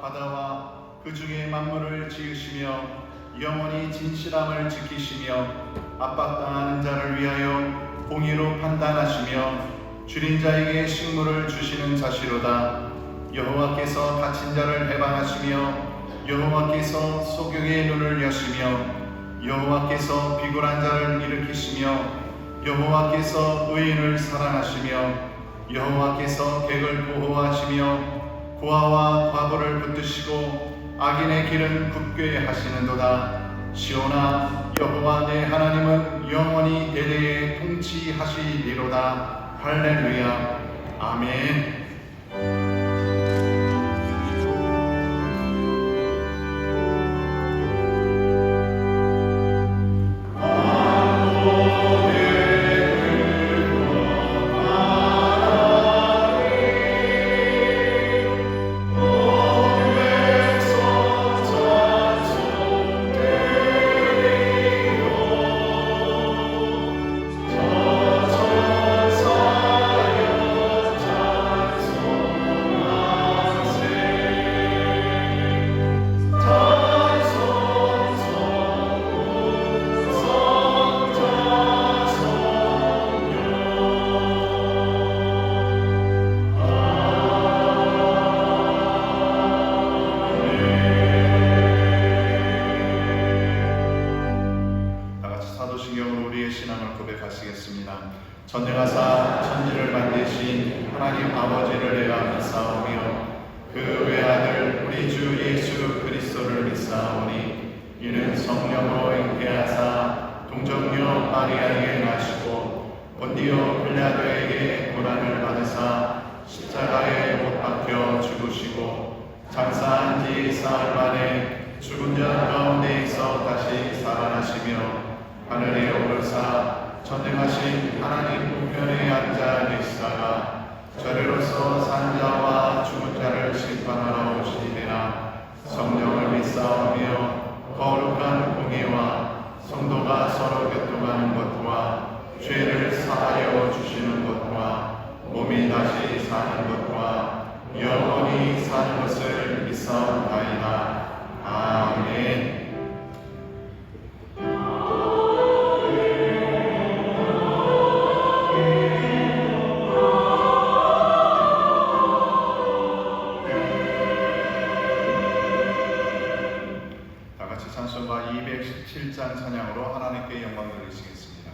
바다와 그 중에 만물을 지으시며 영원히 진실함을 지키시며 압박당하는 자를 위하여 공의로 판단하시며 줄인 자에게 식물을 주시는 자시로다. 여호와께서 갇힌 자를 해방하시며 여호와께서 소경의 눈을 여시며 여호와께서 비굴한 자를 일으키시며 여호와께서 의인을 사랑하시며 여호와께서 객을 보호하시며 고아와 과부를 붙드시고 악인의 길은 굳게 하시는도다. 시온아, 여호와 내 하나님은 영원히 대대에 통치하시리로다. 할렐루야. 아멘. 전능하사 천지를 만드신 하나님 아버지를 내가 믿사오며 그 외아들 우리 주 예수 그리스도를 믿사오니 이는 성령으로 잉태하사 동정녀 마리아에게 나시고 본디오 빌라도에게 고난을 받으사 십자가에 못 박혀 죽으시고 장사한 지 사흘 만에 죽은 자 가운데에서 다시 살아나시며 하늘에 오르사 전능하신 하나님 우편에 앉아 계시다가 저리로서 산 자와 죽은 자를 심판하러 오시리라. 성령을 믿사오며 거룩한 공의와 성도가 서로 교통하는 것과 죄를 사하여 주시는 것과 몸이 다시 사는 것과 영원히 사는 것을 믿사옵나이다. 아멘. 찬송가 217장 찬양으로 하나님께 영광 돌리시겠습니다.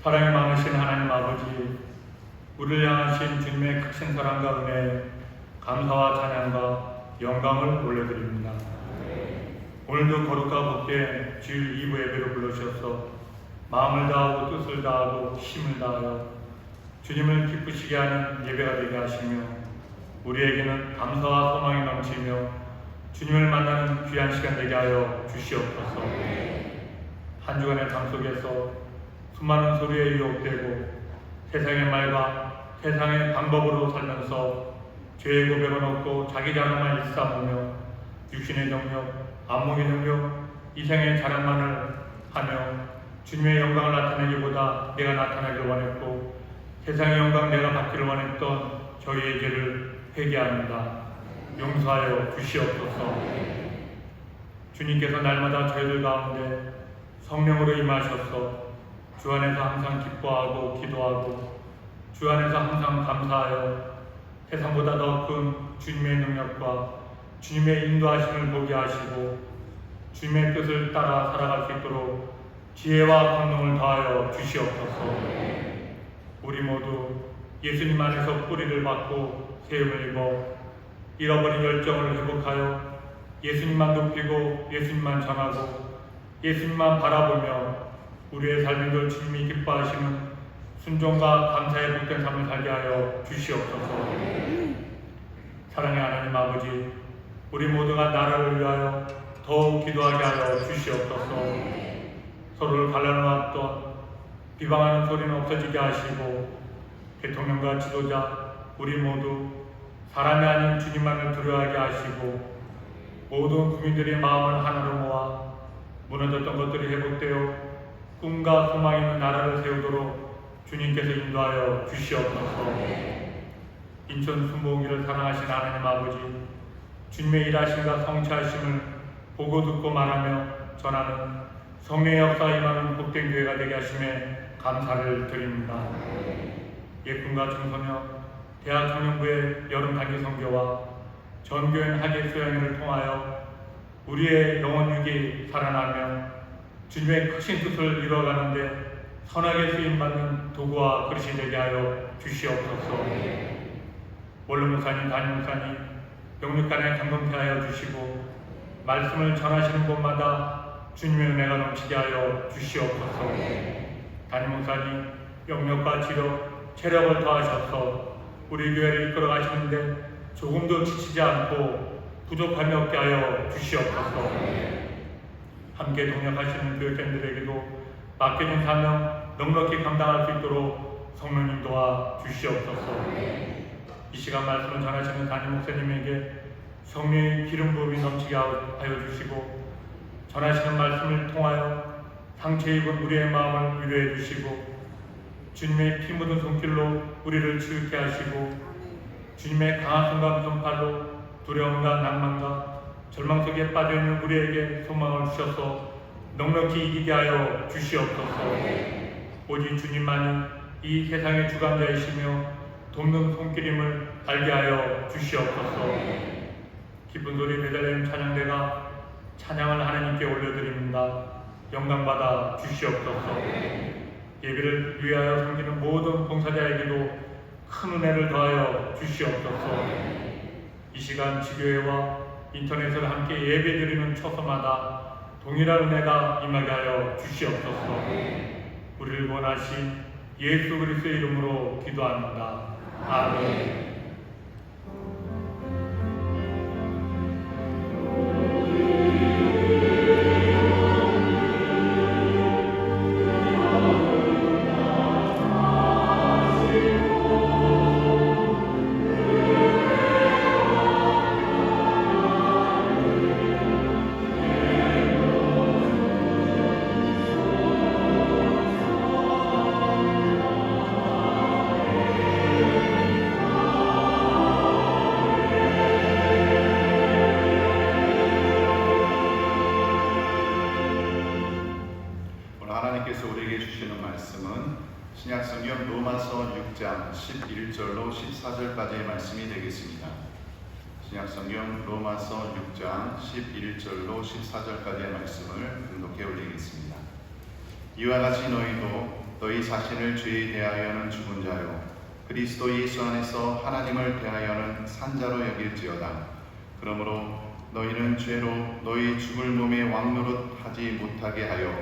사랑이 많으신 하나님 아버지, 우리를 향하신 주님의 크신 사랑과 은혜에 감사와 찬양과 영광을 올려드립니다. 오늘도 거룩하고 복된 주일 2부 예배로 불러주셔서 마음을 다하고 뜻을 다하고 힘을 다하여 주님을 기쁘시게 하는 예배가 되게 하시며 우리에게는 감사와 소망이 넘치며 주님을 만나는 귀한 시간 되게 하여 주시옵소서. 한 주간의 삶 속에서 수많은 소리에 유혹되고 세상의 말과 세상의 방법으로 살면서 죄의 고백은 없고 자기 자랑만 일삼으며 육신의 정력, 안목의 능력, 이생의 자랑만을 하며 주님의 영광을 나타내기보다 내가 나타나길 원했고 세상의 영광 내가 받기를 원했던 저희의 죄를 회개합니다. 용서하여 주시옵소서. 주님께서 날마다 저희들 가운데 성령으로 임하셔서 주 안에서 항상 기뻐하고 기도하고 주 안에서 항상 감사하여 세상보다 더 큰 주님의 능력과 주님의 인도하심을 보게 하시고 주님의 뜻을 따라 살아갈 수 있도록 지혜와 권능을 더하여 주시옵소서. 우리 모두 예수님 안에서 뿌리를 받고 세움을 입어 잃어버린 열정을 회복하여 예수님만 높이고 예수님만 전하고 예수님만 바라보며 우리의 삶을 늘 주님이 기뻐하시는 순종과 감사의 복된 삶을 살게 하여 주시옵소서. 사랑의 하나님 아버지, 우리 모두가 나라를 위하여 더욱 기도하게 하여 주시옵소서. 서로를 갈라놓았던 비방하는 소리는 없어지게 하시고 대통령과 지도자 우리 모두 사람이 아닌 주님만을 두려워하게 하시고 모든 국민들의 마음을 하나로 모아 무너졌던 것들이 회복되어 꿈과 소망 있는 나라를 세우도록 주님께서 인도하여 주시옵소서. 인천 순복음교를 사랑하신 하나님 아버지, 주님의 일하심과 성취하심을 보고 듣고 말하며 전하는 성령의 역사에 임하는 복된 교회가 되게 하심에 감사를 드립니다. 예품과 중소년, 대학 청년부의 여름 단기 선교와 전교인 학예 수양회를 통하여 우리의 영혼 육이 살아나며 주님의 크신 뜻을 이루어가는데 선하게 쓰임받는 도구와 그릇이 되게 하여 주시옵소서. 원로 목사님, 담임 목사님, 영육간에 감동케 하여 주시고 말씀을 전하시는 곳마다 주님의 은혜가 넘치게 하여 주시옵소서. 담임 목사님, 영역과 지력, 체력을 더하셔서 우리 교회를 이끌어 가시는데 조금도 지치지 않고 부족함이 없게 하여 주시옵소서. 함께 동역하시는 교육생들에게도 맡겨진 사명 넉넉히 감당할 수 있도록 성령님 도와 주시옵소서. 이 시간 말씀을 전하시는 담임 목사님에게 성령의 기름 부음이 넘치게 하여 주시고 전하시는 말씀을 통하여 상처 입은 우리의 마음을 위로해 주시고 주님의 피 묻은 손길로 우리를 치유케 하시고 주님의 강한 손과 무슨 팔로 두려움과 낭만과 절망 속에 빠져있는 우리에게 소망을 주셔서 넉넉히 이기게 하여 주시옵소서. 오직 주님만이 이 세상의 주관자이시며 돕는 손길임을 알게 하여 주시옵소서. 기쁜 소리 베들레헴 찬양대가 찬양을 하나님께 올려드립니다. 영광받아 주시옵소서. 예배를 위하여 섬기는 모든 봉사자에게도 큰 은혜를 더하여 주시옵소서. 이 시간 지교회와 인터넷을 함께 예배드리는 처소마다 동일한 은혜가 임하게 하여 주시옵소서. 우리를 원하신 예수 그리스도의 이름으로 기도합니다. 아멘. 신약성경 로마서 6장 11절로 14절까지의 말씀이 되겠습니다. 신약성경 로마서 6장 11절로 14절까지의 말씀을 등독해 올리겠습니다. 이와 같이 너희도 너희 자신을 죄에 대하여는 죽은 자요 그리스도 예수 안에서 하나님을 대하여는 산 자로 여길지어다. 그러므로 너희는 죄로 너희 죽을 몸의 왕노릇 하지 못하게 하여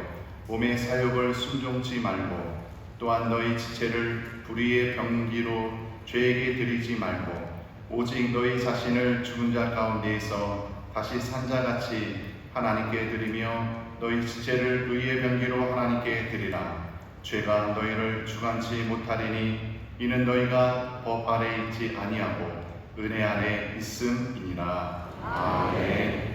몸의 사욕을 순종치 말고 또한 너희 지체를 불의의 병기로 죄에게 드리지 말고 오직 너희 자신을 죽은 자 가운데에서 다시 산 자같이 하나님께 드리며 너희 지체를 의의 병기로 하나님께 드리라. 죄가 너희를 주관치 못하리니 이는 너희가 법 아래 있지 아니하고 은혜 아래 있음이니라. 아멘.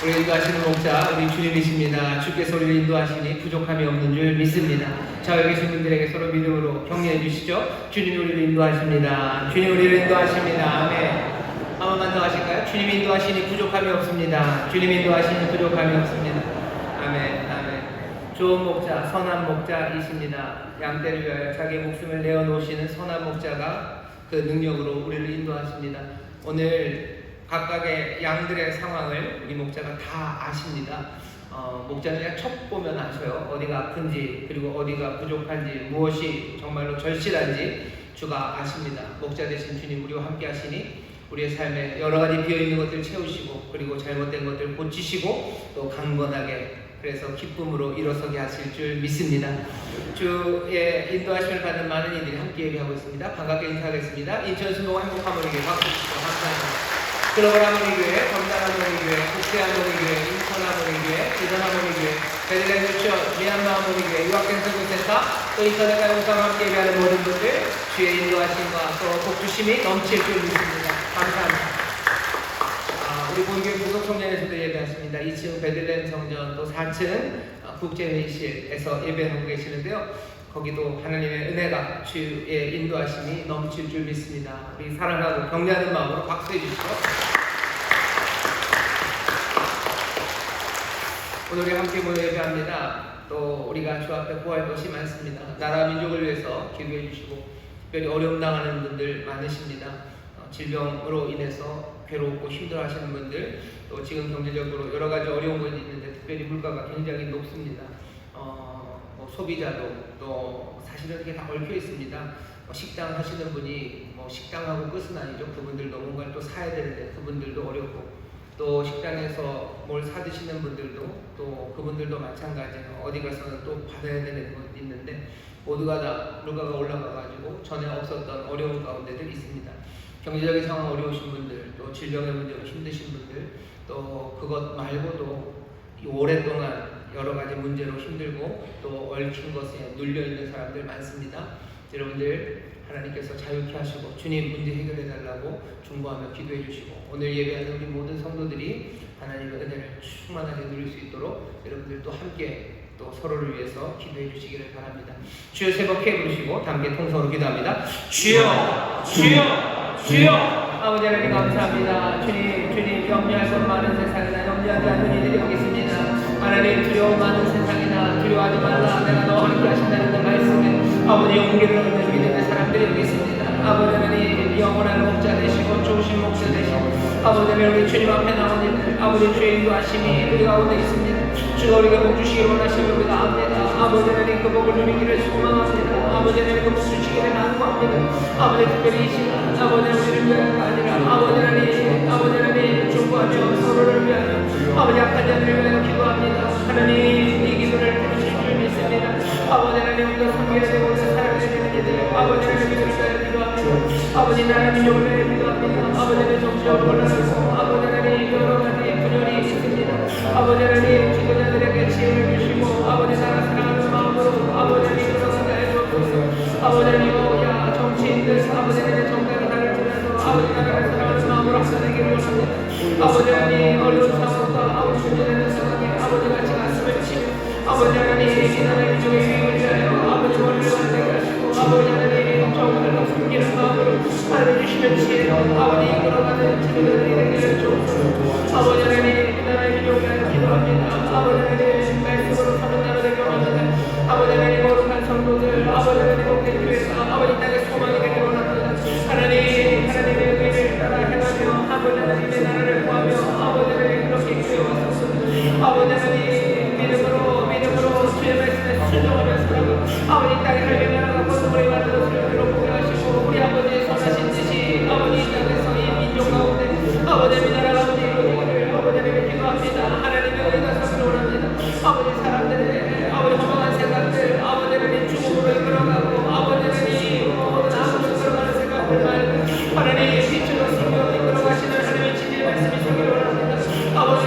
우리 인도하시는 목자 우리 주님이십니다. 주께서 우리를 인도하시니 부족함이 없는 줄 믿습니다. 자, 여기 계신 분들에게 서로 믿음으로 격려해 주시죠. 주님이 우리를 인도하십니다. 주님 우리를 인도하십니다. 아멘. 한 번만 더 하실까요? 주님이 인도하시니 부족함이 없습니다. 주님이 인도하시니 부족함이 없습니다. 아멘. 아멘. 좋은 목자, 선한 목자이십니다. 양떼를 위하여 자기 목숨을 내어놓으시는 선한 목자가 그 능력으로 우리를 인도하십니다. 오늘 각각의 양들의 상황을 우리 목자가 다 아십니다. 목자는 척 보면 아셔요. 어디가 아픈지, 그리고 어디가 부족한지, 무엇이 정말로 절실한지 주가 아십니다. 목자 되신 주님 우리와 함께 하시니 우리의 삶에 여러 가지 비어있는 것들 채우시고, 그리고 잘못된 것들 고치시고, 또 강건하게, 그래서 기쁨으로 일어서게 하실 줄 믿습니다. 주의 인도하심을 받는 많은 이들이 함께 예배하고 있습니다. 반갑게 인사하겠습니다. 인천 순동 행복하모니교회 박수 주시고 감사합니다. 글로벌 하모니교회, 건달 하모니교회, 국대 하모니교회, 인천 하모니교회, 대전 하모니교회, 베들레헴 유치원, 미얀마 하모니교회, 유학생 선교센터, 또 인터넷 가용사와 함께 예배하는 모든 분들 주의 인도하심과 또 복주심이 넘칠 줄 믿습니다. 감사합니다. 우리 본교회 부속 청년에서도 예배하십니다. 2층 베들레헴 성전, 또 4층 국제회의실에서 예배하고 계시는데요. 거기도 하나님의 은혜가 주의 인도하심이 넘칠 줄 믿습니다. 우리 사랑하고 격려하는 마음으로 박수해 주시죠. 오늘 우리 함께 모여 예배합니다. 또 우리가 주 앞에 구할 것이 많습니다. 나라 민족을 위해서 기도해 주시고, 특별히 어려움 당하는 분들 많으십니다. 질병으로 인해서 괴롭고 힘들어하시는 분들, 또 지금 경제적으로 여러 가지 어려운 것이 있는데 특별히 물가가 굉장히 높습니다. 소비자도 또 사실은 이게 다 얽혀 있습니다. 식당 하시는 분이 식당하고 끝은 아니죠. 그분들도 뭔가를 또 사야 되는데 그분들도 어렵고, 또 식당에서 뭘 사 드시는 분들도 또 그분들도 마찬가지예요. 어디 가서는 또 받아야 되는 것이 있는데 모두가 다 물가가 올라가가지고 전에 없었던 어려운 가운데들 있습니다. 경제적인 상황 어려우신 분들, 또 질병의 문제로 힘드신 분들, 또 그것 말고도 오랫동안 여러 가지 문제로 힘들고 또 얽힌 것에 눌려있는 사람들 많습니다. 여러분들 하나님께서 자유케 하시고 주님 문제 해결해 달라고 중보하며 기도해 주시고, 오늘 예배하는 우리 모든 성도들이 하나님의 은혜를 충만하게 누릴 수 있도록 여러분들 또 함께 또 서로를 위해서 기도해 주시기를 바랍니다. 주여 세 번 크게 부르시고 다 함께 통성으로 기도합니다. 주여, 주여, 주여. 아버지 하나님 감사합니다. 주님 염려할 것 많은 세상이나 염려하지 않는 이들이 여기 있습니다. 하나님 두려움 많은 세상이나 두려워하지 말라, 내가 너와 함께 하신다는 그 말씀에 아버지 용기를 얻는 믿음의 사람들이 여기 있습니다. 아버지 하나님 영원한 목자 되시고 좋으신 목자 되시고, 아버지 하나님 우리 주님 앞에 나온 이들 아버지 주의 인도하심이 우리 가운데 있습니다. 주가 우리가 복 주시기를 원하시는 우리가 압니다. 아버지 하나님 그 복을 누리기를 소망합니다. 아버지 하나님 그 복 주시기를 간구합니다. 아버지 특별히 이 시간 아버지 우리를 위하여가 아니라 아버지 하나님 중보하며 서로를 위하여 아버지 약한 자들을 위하여 기도합니다. 하나님 이 기도를 들으실 줄 믿습니다. 아버지 하나님 우리가 섬겨야 되고 살아야 되는 이들 아버지 하나님 이들을 위하여 기도합니다. 아버지 나라 민족을 위하여 기도합니다. 아버지 하나님 정치적으로 올라가고 아버지 하나님 여러 가지 분열이 있습니다. 아버지 하나님 지도자들에게 지혜를 주시고 아버지 나라 사랑하는 마음으로 아버지 하나님 들어가게 해주옵소서. 아버지 하나님 야 정치인들 아버지 하나님 정당이 나를 통해서 아버지 나라를 사랑하는 마음으로 합산하기를 원합니다. 아버지 하나님 어려운 상황과 아버지 문제되는 상황에 아버지 같이 가슴을 치며 아버지 하나님 이 나라의 민족의 위임을 위하여 아버지 머리를 만들게 하시고 아버지 하나님 정말로 숨기는 마음으로 하나님 주시는 지혜로 아버지 이끌어가는 지도자들이 되기를 주옵소서. 아버지 하나님 이 나라의 민족을 위하여 기도합니다. 아버지 하나님 말씀으로 사는 나라 되기 원합니다. 아버지 하나님 거룩한 성도들 아버지 하나님 복된 교회가 아버지 땅의 소망이 되기를 원합니다. 하나님의 의를 따라 행하며 아버지 하나님의 나라를 구하며 아버지 하나님 그렇게 교회 왔습니다. 아버지 하나님 믿음으로 주의 말씀에 순종하며 살아가고 아버지 땅에 하나님의 나라가 거듭을 이루는 것을 기록하게 하시고 우리 아버지의 선하신 뜻이 아버지 이 땅에서 이 민족 가운데 아버지 이 나라 가운데 이루어지기를 아버지 하나님께 기도합니다. 하나님의 의가 서기를 원합니다. 아버지 사람들의 아버지 허망한 생각들 아버지 하나님 죽음으로 이끌어가고 아버지 하나님 모든 악으로 이끌어가는 생각들 말고 하나님 빛으로 생명으로 이끌어가시는 하나님의 진리의 말씀이 서기를 원합니다. 아버지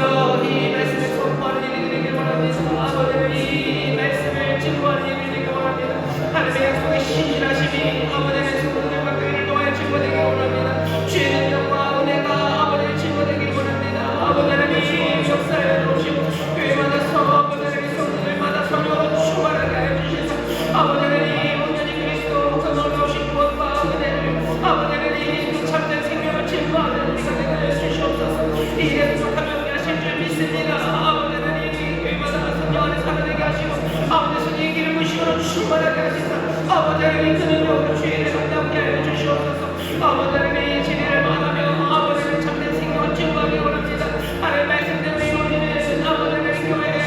이 말씀을 선포하는 일이 되기를 원합니다. 아버지 이 말씀을 증거하는 일이 되기를 원합니다. 하나님의 약속의 신실하심이 아버지 하나님의 성도들 바뀌기를 도와여 증거되기를 원합니다. 주의 능력과 은혜가 아버지를 증거되기를 원합니다. 아버지 하나님 역사에 오시고 교회마다 아버지 하나님 성도들마다 성령으로 충만하게 하여 주시소. 아버지 하나님 온전히 그리스도 그 놀라우신 구원과 은혜를 아버지 하나님 그 참된 생명을 증거하는 우리가 되게 하여 주시옵소서. 이 일에 부족하면 하실 줄 믿습니다. 아버지 하나님 교회마다 성령 안에 살아내게 하시고 아버지 성령의 길을 무시로 충만하게 하시사 아버지 하나님 그 능력으로 주의 일을 감당하게 하여 주시옵소서. 아버지 하나님 진리를 말하며 아버지 하나님 참된 생명을 증거하기 원합니다. 하나님 말씀대로 이루어지는 아버지 하나님 교회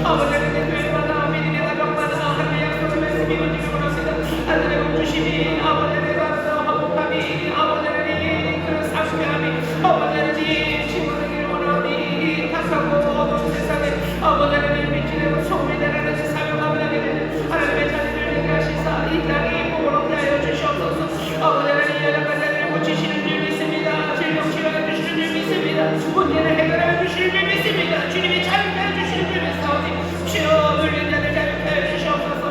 아버지 하나님 교회마다 믿음의 가정마다 하나님의 약속을 말씀이 이루어지길 원합니다. 하나님의 복주심이 아버지 하나님 화목함이 아버지 하나님 그런 상쾌함이 아버지 하나님 친구들이 원하니 탁하고 어두운 세상에 아버지 하나님 빛이 되고 소금이 되라는 사명함을 하게 되는 하나님의 자녀를 되게 하시사 이 땅이 복을 얻게 하여 주시옵소서. 아버지 하나님 여러 가지 자녀를 고치시는 줄 믿습니다. 질병 치료해 주시는 줄 믿습니다. 문제를 해결해 주시는 줄 믿습니다. 주님이 자유케 해 주시는 줄 믿사오니 주여 눌린 자들 자유케 해 주시옵소서.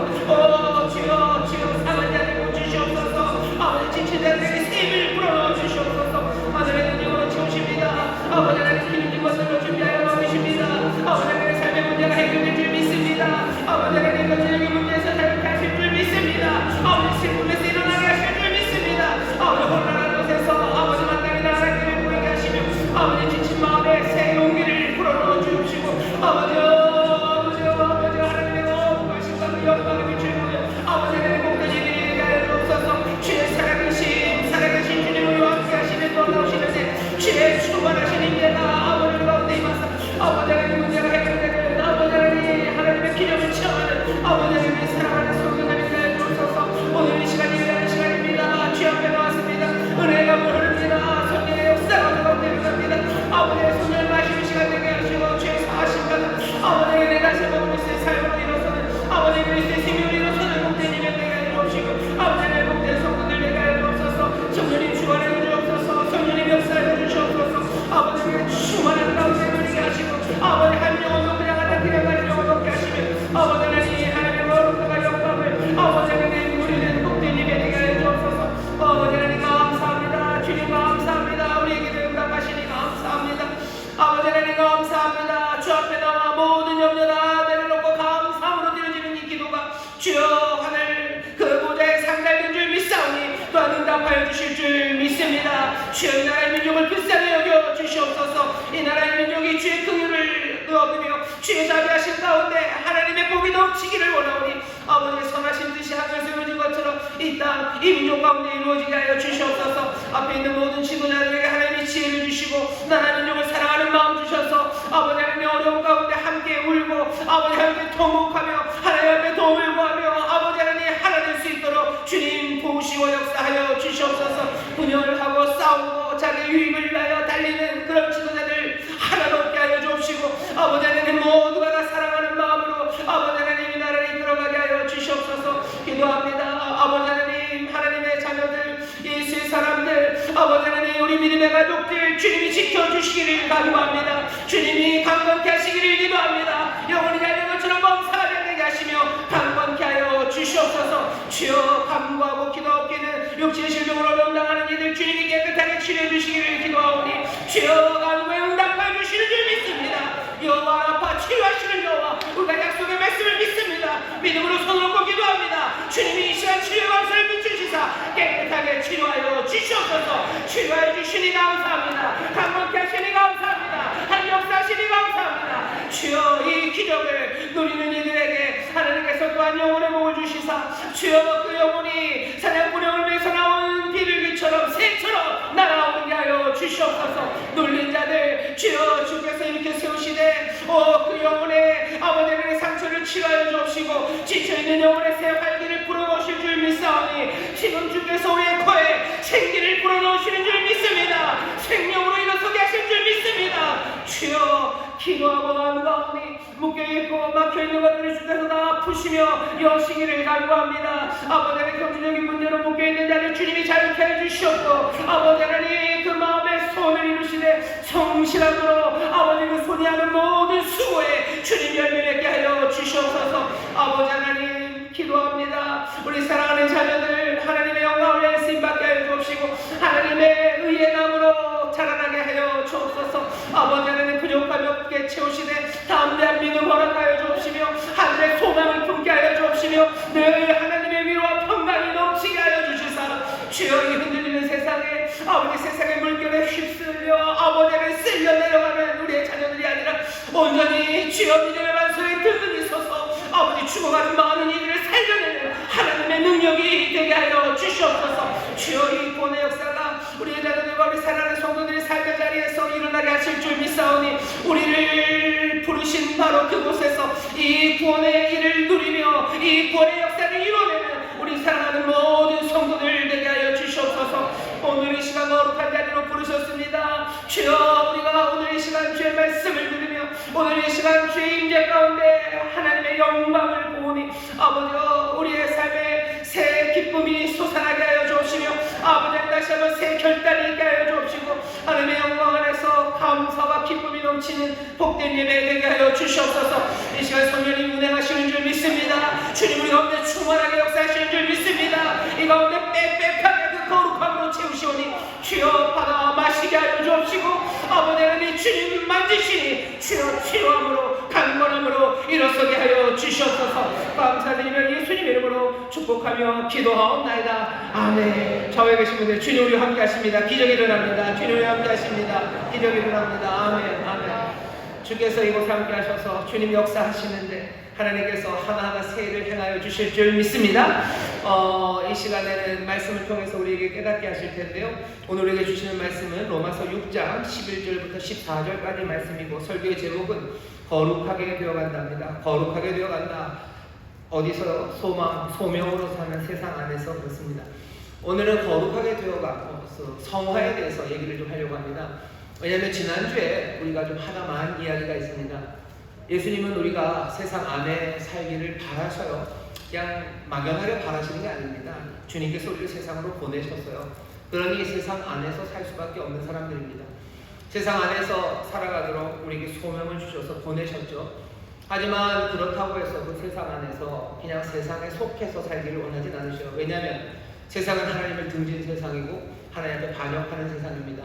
주여 상한 자들 고치시옵소서. 아버지 지친 자들에게 힘을 불어넣어 주시옵소서. 하늘의 능력으로 채우십니다. 아버지 하나님 기름진 것으로 준비하여 놓으십니다. 아버지 하나님 삶의 문제가 해결될 줄 믿습니다. 아버지 하나님 건전하게 문제에서 자유케 하실 줄 믿습니다. 아버지 슬픔에서 일어나게 하실 줄 믿습니다. 아버지 혼란한 곳에서 아버지 만나게 나라기를 보이게 하시며 아버지 지친 마음에 새 용기를 불어넣어 주시고 아버지 하나님의 거룩하신 그 영광을 비추고요. 아버지 하나님 복된 일이 하여 주옵소서. 주의 살아계신 주님으로 함께 하시는 놀라우시는데 주의 충만하신 임재가 아버지 가운데 임하사 아버지 하나님 문제가 해결되는 아버지 하나님의 기념을 체험하는 아버지 하나님의 사랑하는 성도들이 되어 주옵소서. 오늘 이 시간이 위대한 시간입니다. 주 앞에 나왔습니다. 은혜가 흐릅니다. 성령의 역사가 가운데 일어납니다. 아버지의 손을 마시는 시간 되게 하시고 주의 사하심과 아버지 내 다시 한번 그리스도의 삶으로 일어서는 아버지 그리스도의 생명을 일어서는 복된 일에 되게 하여 주옵시고 아버지 내 복된 성도들 되게 하여 주옵소서. 성령님 주관해 주옵소서. 성령님 역사해 주시옵소서. 아버지의 충만한 가운데 누리게 하시고 아버지 한 영혼도 그냥 하나 그냥 한 영혼 얻게 하시며 아버지 하나님의 거룩과 영광을 아버지 하나님 누리는 복된 일에 되게 하여 주옵소서. 아버지 하나님 감사합니다. 주님 감사합니다. 우리에게 응답하시니 감사합니다. 아버지 하나님 감사합니다. 주 앞에 나와 모든 염려 다 내려놓고 감사함으로 드려지는 이 기도가 주여 하늘 그 보좌에 상달된 줄 믿사오니 또한 응답하여 주실 줄 믿습니다. 주여 이 나라의 민족을 불쌍히 여겨 주시옵소서. 이 나라의 민족이 주의 긍휼을 얻으며 주의 자비하신 가운데 하나님의 복이 넘치기를 원하오니 아버지의 선하신 뜻이 하늘에서 이루어진 것처럼 이 땅, 이 민족 가운데 이루어지게 하여 주시옵소서. 앞에 있는 모든 지도자들에게 하나님의 지혜를 주시고 나라 민족을 사랑하는 마음 주셔서 아버지 하나님의 어려운 가운데 함께 울고 아버지 하나님께 통곡하며 하나님 앞에 도움을 구하며 아버지 하나님 하나 될 수 있도록 주님 보시고 역사하여 주시옵소서. 분열하고 싸우고 자기 유익을 위하여 달리는 그런 지도자들 하나도 없게 하여 주옵시고 아버지 하나님 모두가 다 사랑하는 마음으로 아버지 하나님 이 나라를 이끌어가게 하여 주시옵소서. 기도합니다. 아버지 하나님 하나님의 자녀들 예수의 사람들 아버지 하나님 우리 믿음의 가족들 주님이 지켜주시기를 간구합니다. 주님이 강건케 하시기를 기도합니다. 영원히 달린 것처럼 멈춰야 되게 하시며 강건케 하여 주시옵소서. 주여 간구하고 기도 없기는 육체의 질병으로 어려움당하는 이들 주님이 깨끗하게 치료해 주시기를 기도하오니 주여 간구에 응답하여 주시는 줄 믿습니다. 여호와 아파 치유하시는 여호와 우리가 약속의 말씀을 믿습니다. 믿음으로 손을 얹고 기도합니다. 주님이 이 시간 치유의 감사를 비추시사 깨끗하게 치료하여 주시옵소서. 치료해 주시니 감사합니다. 강건케 하시니 감사합니다. 하나님 역사하시니 감사합니다. 주여 이 기적을 누리는 이들에게 하나님께서 또한 영혼의 복을 주시사 주여 그 영혼이 사냥꾼의 울면서 나온 비둘기처럼 새처럼 날아오게 하여 주시옵소서. 눌린 자들 주여 주께서 이렇게 세우시되 그 영혼의 아버지의 상처를 치료하여 주옵시고 지쳐있는 영혼의 새 활기를 불어넣으실 줄 믿사오니 지금 주께서 우리의 코에 생기를 불어넣으시는 줄 믿습니다. 생명으로 일어서게 하실 줄 믿습니다. 주여 기도하고 간구하오니 묶여있고 막혀있는 것들을 주께서 다 푸시며 여시기를 간구합니다. 아버지 하나님 경제적인 문제로 묶여있는 자를 주님이 자유케 해주시옵고 아버지 하나님 그 마음에 소원을 이루시되 성실함으로 아버지 그 손이 하는 모든 수고에 주님 열매 맺게 하여 주시옵소서. 아버지 하나님 기도합니다. 우리 사랑하는 자녀들 하나님의 영광을 위해 쓰임받게 하여 주옵시고 하나님의 의의 나무로 자라나게 하여 주옵소서. 아버지 하나님 부족함이 없게 채우시되 담대한 믿음 허락하여 주옵시며 하늘의 소망을 품게 하여 주옵시며 늘 하나님의 위로와 평강이 넘치게 하여 주시사 주여 이 흔들리는 세상에 아버지 세상의 물결에 휩쓸려 아버지를 쓸려 내려가는 우리의 자녀들이 아니라 온전히 주여 믿음의 반석에 든든히 서서 아버지 죽어가는 많은 이들을 살려내는 하나님의 능력이 되게 하여 주시옵소서. 주여 이 구원의 역사가 우리의 자녀들과 우리 사랑하는 성도들의 삶의 자리에서 일어나게 하실 줄 믿사오니 우리를 부르신 바로 그곳에서 이 구원의 일을 누리며 이 구원의 역사를 이뤄내는 우리 사랑하는 모든 성도들 되게 하여 주시옵소서. 오늘 이 시간 거룩한 자리로 부르셨습니다. 주여, 우리가 오늘 이 시간 주의 말씀을 들으며 오늘 이 시간 주의 임재 가운데 하나님의 영광을 보니 아버지여, 우리의 삶에 새 기쁨이 솟아나게 하여 주옵시며 아버지 다시 한번 새 결단이 있게 하여 주옵시고 하나님의 영광 안에서 감사와 기쁨이 넘치는 복된 예배 되게 하여 주시옵소서. 이 시간 성령님 운행하시는 줄 믿습니다. 주님 우리 가운데 충만하게 역사하시는 줄 믿습니다. 이 가운데 빽빽하게 그 거룩함으로 채우시오니 주여 받아 마시게 하여 주옵시고 아버지 하나님 주님 만지시니 주여 치료함으로 강건함으로 일어서게 하여 주시옵소서. 감사드리며 예수님의 이름으로 축복하며 기도하옵나이다. 아멘. 좌우에 계신 분들 주님 우리와 함께 하십니다. 기적이 일어납니다. 주님 우리와 함께 하십니다. 기적이 일어납니다. 아멘. 아멘. 주께서 이곳에 함께 하셔서 주님 역사하시는데 하나님께서 하나하나 새 일을 행하여 주실 줄 믿습니다. 이 시간에는 말씀을 통해서 우리에게 깨닫게 하실 텐데요. 오늘 우리에게 주시는 말씀은 로마서 6장 11절부터 14절까지 말씀이고 설교의 제목은 거룩하게 되어간답니다. 거룩하게 되어간다. 어디서? 소명으로 사는 세상 안에서 그렇습니다. 오늘은 거룩하게 되어가서 성화에 대해서 얘기를 좀 하려고 합니다. 왜냐하면 지난주에 우리가 좀 하나만 이야기가 있습니다. 예수님은 우리가 세상 안에 살기를 바라셔요. 그냥 막연하게 바라시는 게 아닙니다. 주님께서 우리를 세상으로 보내셨어요. 그러니 세상 안에서 살 수밖에 없는 사람들입니다. 세상 안에서 살아가도록 우리에게 소명을 주셔서 보내셨죠. 하지만 그렇다고 해서 그 세상 안에서 그냥 세상에 속해서 살기를 원하진 않으셔요. 왜냐하면 세상은 하나님을 등진 세상이고 하나님 앞에 반역하는 세상입니다.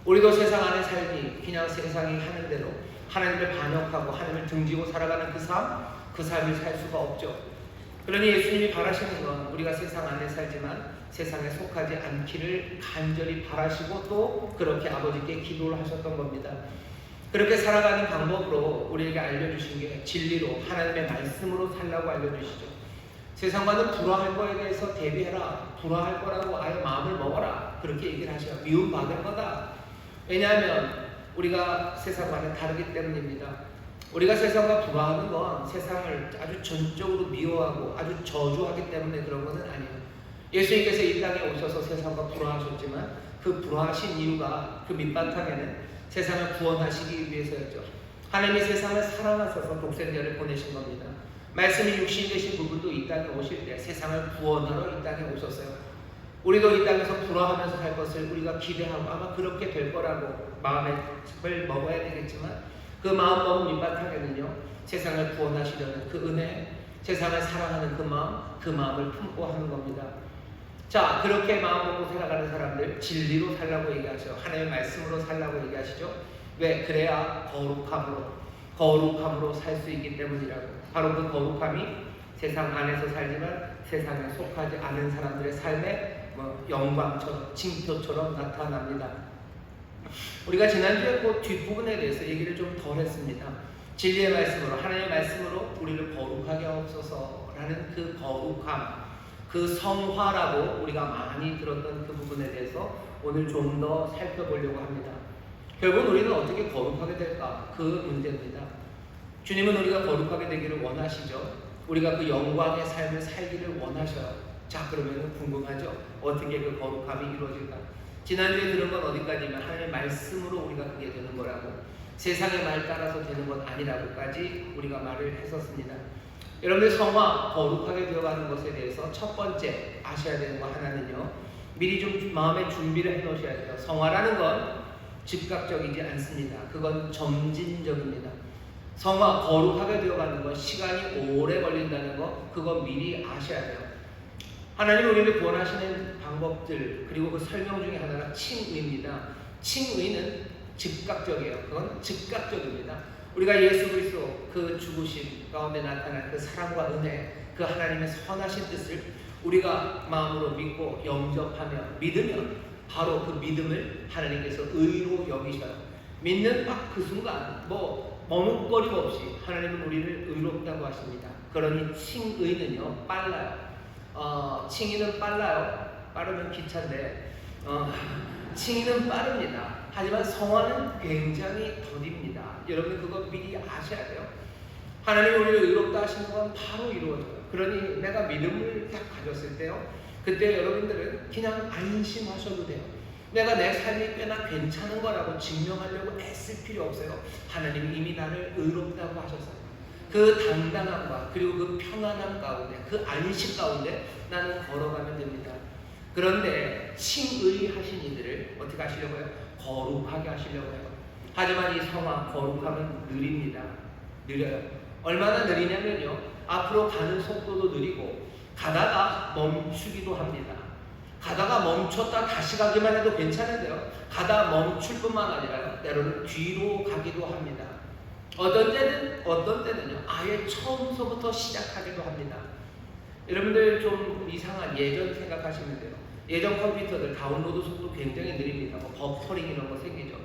우리도 세상 안에 살기 그냥 세상이 하는 대로 하나님을 반역하고 하나님을 등지고 살아가는 그 삶을 살 수가 없죠. 그러니 예수님이 바라시는 건 우리가 세상 안에 살지만 세상에 속하지 않기를 간절히 바라시고 또 그렇게 아버지께 기도를 하셨던 겁니다. 그렇게 살아가는 방법으로 우리에게 알려주신 게 진리로 하나님의 말씀으로 살라고 알려주시죠. 세상과는 불화할 거에 대해서 대비해라. 불화할 거라고 아예 마음을 먹어라. 그렇게 얘기를 하셔요. 미움받을 거다. 왜냐하면 우리가 세상과는 다르기 때문입니다. 우리가 세상과 불화하는 건 세상을 아주 전적으로 미워하고 아주 저주하기 때문에 그런 것은 아니에요. 예수님께서 이 땅에 오셔서 세상과 불화하셨지만 그 불화하신 이유가 그 밑바탕에는 세상을 구원하시기 위해서였죠. 하나님이 세상을 사랑하셔서 독생자를 보내신 겁니다. 말씀이 육신 되신 부분도 이 땅에 오실 때 세상을 구원하러 이 땅에 오셨어요. 우리도 이 땅에서 불화하면서 살 것을 우리가 기대하고 아마 그렇게 될 거라고 마음에 을 먹어야 되겠지만 그 마음 먹은 밑바탕에는요 세상을 구원하시려는 그 은혜, 세상을 사랑하는 그 마음을 품고 하는 겁니다. 자, 그렇게 마음 먹고 살아가는 사람들 진리로 살라고 얘기하죠. 하나님의 말씀으로 살라고 얘기하시죠. 왜? 그래야 거룩함으로 살 수 있기 때문이라고. 바로 그 거룩함이 세상 안에서 살지만 세상에 속하지 않은 사람들의 삶에 영광처럼 징표처럼 나타납니다. 우리가 지난주에 그 뒷부분에 대해서 얘기를 좀 덜 했습니다. 진리의 말씀으로 하나님의 말씀으로 우리를 거룩하게 하옵소서라는 그 거룩함, 그 성화라고 우리가 많이 들었던 그 부분에 대해서 오늘 좀 더 살펴보려고 합니다. 결국 우리는 어떻게 거룩하게 될까? 그 문제입니다. 주님은 우리가 거룩하게 되기를 원하시죠. 우리가 그 영광의 삶을 살기를 원하셔요. 자, 그러면 궁금하죠? 어떻게 그 거룩함이 이루어질까? 지난주에 들은 건 어디까지면 하나님의 말씀으로 우리가 그게 되는 거라고, 세상의 말 따라서 되는 건 아니라고까지 우리가 말을 했었습니다. 여러분들 성화, 거룩하게 되어가는 것에 대해서 첫 번째 아셔야 되는 거 하나는요, 미리 좀 마음의 준비를 해놓으셔야 돼요. 성화라는 건 즉각적이지 않습니다. 그건 점진적입니다. 성화, 거룩하게 되어가는 건 시간이 오래 걸린다는 거, 그건 미리 아셔야 돼요. 하나님 우리를 구원하시는 방법들, 그리고 그 설명 중에 하나가 칭의입니다. 칭의는 즉각적이에요. 그건 즉각적입니다. 우리가 예수 그리스도 그 죽으심 가운데 나타난 그 사랑과 은혜, 그 하나님의 선하신 뜻을 우리가 마음으로 믿고 영접하며 믿으면 바로 그 믿음을 하나님께서 의로 여기셔요. 믿는 딱 그 순간 머뭇거림 없이 하나님은 우리를 의롭다고 하십니다. 그러니 칭의는요 빨라요. 칭의는 빨라요. 빠르면 기차인데 칭의는 빠릅니다. 하지만 성화는 굉장히 더딥니다. 여러분 그거 미리 아셔야 돼요. 하나님이 우리를 의롭다 하시는 건 바로 이루어져요. 그러니 내가 믿음을 딱 가졌을 때요, 그때 여러분들은 그냥 안심하셔도 돼요. 내가 내 삶이 꽤나 괜찮은 거라고 증명하려고 애쓸 필요 없어요. 하나님이 이미 나를 의롭다고 하셨어요. 그 당당함과 그리고 그 평안함 가운데, 그 안식 가운데 나는 걸어가면 됩니다. 그런데 칭의하신 이들을 어떻게 하시려고 해요? 거룩하게 하시려고 해요. 하지만 이 성화 거룩함은 느립니다. 느려요. 얼마나 느리냐면요, 앞으로 가는 속도도 느리고 가다가 멈추기도 합니다. 가다가 멈췄다 다시 가기만 해도 괜찮은데요, 가다 멈출 뿐만 아니라 때로는 뒤로 가기도 합니다. 어떤 때는요, 아예 처음서부터 시작하기도 합니다. 여러분들 좀 이상한 예전 생각하시면 돼요. 예전 컴퓨터들 다운로드 속도 굉장히 느립니다. 뭐 버퍼링 이런 거 생기죠.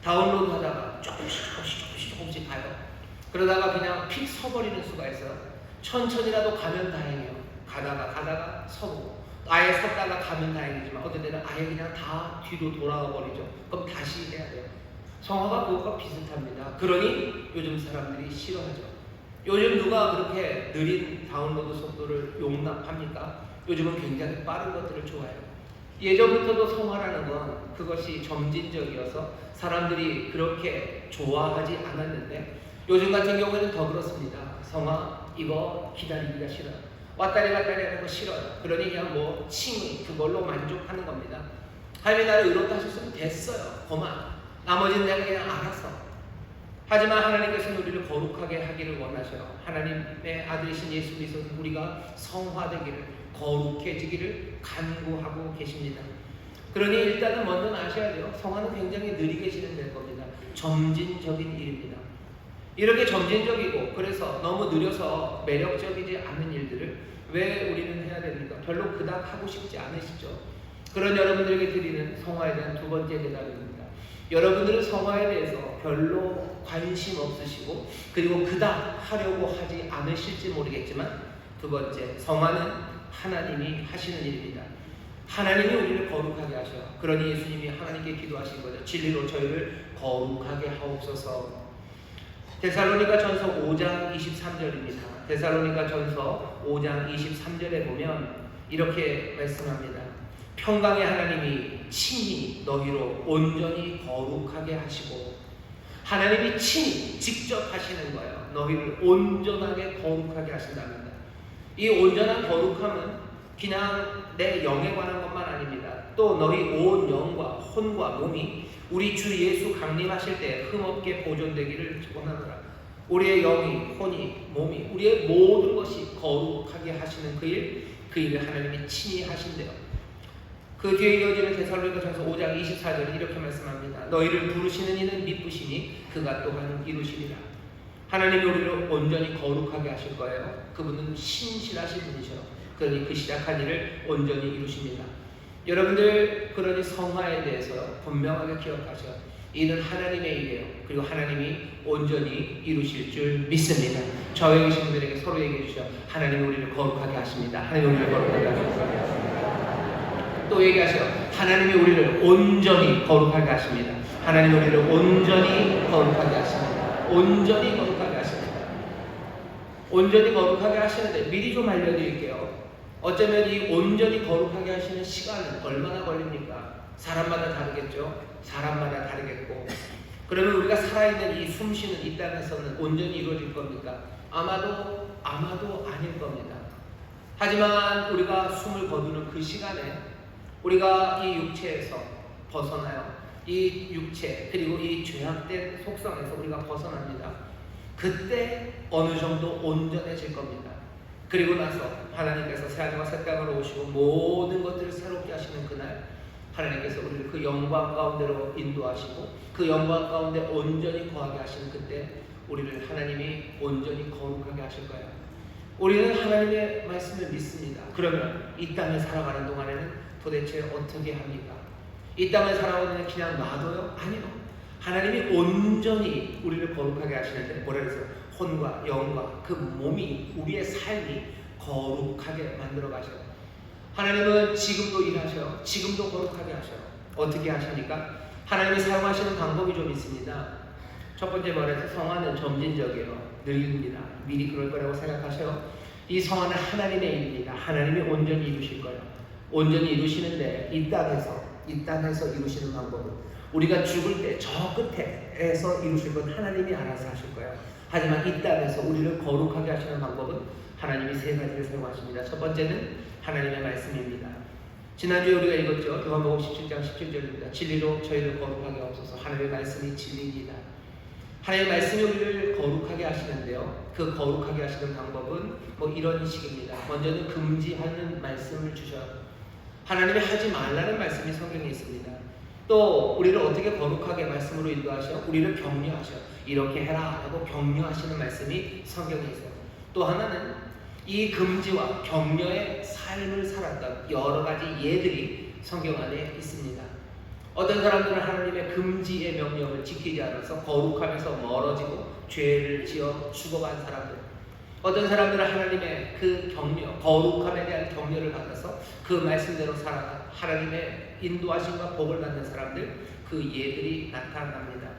다운로드 하다가 조금씩 가요. 그러다가 그냥 픽 서버리는 수가 있어요. 천천히라도 가면 다행이에요. 가다가 서고, 아예 섰다가 가면 다행이지만 어떤 때는 아예 그냥 다 뒤로 돌아와 버리죠. 그럼 다시 해야 돼요. 성화가 그것과 비슷합니다. 그러니 요즘 사람들이 싫어하죠. 요즘 누가 그렇게 느린 다운로드 속도를 용납합니까? 요즘은 굉장히 빠른 것들을 좋아해요. 예전부터도 성화라는 건 그것이 점진적이어서 사람들이 그렇게 좋아하지 않았는데, 요즘 같은 경우에는 더 그렇습니다. 성화 이거 기다리기가 싫어요. 왔다리 갔다리 하는 거 싫어요. 그러니 그냥 뭐 칭의 그걸로 만족하는 겁니다. 하나님이 나를 의롭다 하셨으면 됐어요. 그만. 나머지는 내가 그냥 알아서. 하지만 하나님께서는 우리를 거룩하게 하기를 원하셔요. 하나님의 아들이신 예수 그리스도는 우리가 성화되기를, 거룩해지기를 간구하고 계십니다. 그러니 일단은 먼저 아셔야 돼요. 성화는 굉장히 느리게 진행될 겁니다. 점진적인 일입니다. 이렇게 점진적이고 그래서 너무 느려서 매력적이지 않은 일들을 왜 우리는 해야 됩니까? 별로 그닥 하고 싶지 않으시죠? 그런 여러분들에게 드리는 성화에 대한 두 번째 대답입니다. 여러분들은 성화에 대해서 별로 관심 없으시고 그리고 그닥 하려고 하지 않으실지 모르겠지만, 두 번째, 성화는 하나님이 하시는 일입니다. 하나님이 우리를 거룩하게 하셔요. 그러니 예수님이 하나님께 기도하신 거죠. 진리로 저희를 거룩하게 하옵소서. 데살로니가 전서 5장 23절입니다. 데살로니가 전서 5장 23절에 보면 이렇게 말씀합니다. 평강의 하나님이 친히 너희로 온전히 거룩하게 하시고, 하나님이 친히 직접 하시는 거예요. 너희를 온전하게 거룩하게 하신답니다. 이 온전한 거룩함은 그냥 내 영에 관한 것만 아닙니다. 또 너희 온 영과 혼과 몸이 우리 주 예수 강림하실 때 흠없게 보존되기를 원하노라. 우리의 영이, 혼이, 몸이, 우리의 모든 것이 거룩하게 하시는 그 일을 하나님이 친히 하신대요. 그 뒤에 이어지는 데살로니가전서 5장 24절은 이렇게 말씀합니다. 너희를 부르시는 이는 미쁘시니 그가 또한 이루시리라. 하나님이 우리를 온전히 거룩하게 하실 거예요. 그분은 신실하신 분이셔. 그러니 그 시작한 일을 온전히 이루십니다. 여러분들, 그러니 성화에 대해서 분명하게 기억하셔. 이는 하나님의 일이에요. 그리고 하나님이 온전히 이루실 줄 믿습니다. 저에 계신 분들에게 서로 얘기해 주시죠. 하나님이 우리를 거룩하게 하십니다. 하나님이 우리를 거룩하게 하십니다. 또 얘기하세요. 하나님이 우리를 온전히 거룩하게 하십니다. 하나님이 우리를 온전히 거룩하게 하십니다. 온전히 거룩하게 하십니다. 온전히 거룩하게 하시는데 미리 좀 알려드릴게요. 어쩌면 이 온전히 거룩하게 하시는 시간은 얼마나 걸립니까? 사람마다 다르겠죠. 사람마다 다르겠고, 그러면 우리가 살아있는 이 숨쉬는 이 땅에서는 온전히 이루어질 겁니까? 아마도 아닐 겁니다. 하지만 우리가 숨을 거두는 그 시간에 우리가 이 육체에서 벗어나요. 이 육체 그리고 이 죄악된 속성에서 우리가 벗어납니다. 그때 어느 정도 온전해질 겁니다. 그리고 나서 하나님께서 새하늘과 새 땅으로 오시고 모든 것들을 새롭게 하시는 그날, 하나님께서 우리를 그 영광 가운데로 인도하시고 그 영광 가운데 온전히 거하게 하시는 그때 우리를 하나님이 온전히 거룩하게 하실 거예요. 우리는 하나님의 말씀을 믿습니다. 그러면 이 땅에 살아가는 동안에는 도대체 어떻게 합니까? 이 땅을 살아가는 그냥 놔둬요? 아니요. 하나님이 온전히 우리를 거룩하게 하시는데 뭐라 그랬어요? 혼과 영과 그 몸이, 우리의 삶이 거룩하게 만들어 가셔요. 하나님은 지금도 일하셔요. 지금도 거룩하게 하셔요. 어떻게 하십니까? 하나님이 사용하시는 방법이 좀 있습니다. 첫 번째 말에서 성화는 점진적이에요. 늙습니다. 미리 그럴 거라고 생각하셔요. 이 성화는 하나님의 일입니다. 하나님이 온전히 이루실 거예요. 온전히 이루시는데 이 땅에서 이루시는 방법은 우리가 죽을 때 저 끝에서 이루실 건 하나님이 알아서 하실 거예요. 하지만 이 땅에서 우리를 거룩하게 하시는 방법은 하나님이 세 가지를 사용하십니다. 첫 번째는 하나님의 말씀입니다. 지난주에 우리가 읽었죠. 요한복음 17장 17절입니다. 진리로 저희를 거룩하게 하옵소서. 하나님의 말씀이 진리입니다. 하나님의 말씀이 우리를 거룩하게 하시는데요. 그 거룩하게 하시는 방법은 이런 식입니다. 먼저는 금지하는 말씀을 주셔요. 하나님이 하지 말라는 말씀이 성경에 있습니다. 또 우리를 어떻게 거룩하게 말씀으로 인도하셔? 우리를 격려하셔. 이렇게 해라 하고 격려하시는 말씀이 성경에 있어요. 또 하나는 이 금지와 격려의 삶을 살았던 여러 가지 예들이 성경 안에 있습니다. 어떤 사람들은 하나님의 금지의 명령을 지키지 않아서 거룩하면서 멀어지고 죄를 지어 죽어간 사람들, 어떤 사람들은 하나님의 그 격려, 거룩함에 대한 격려를 받아서 그 말씀대로 살아가 하나님의 인도하심과 복을 받는 사람들, 그 예들이 나타납니다.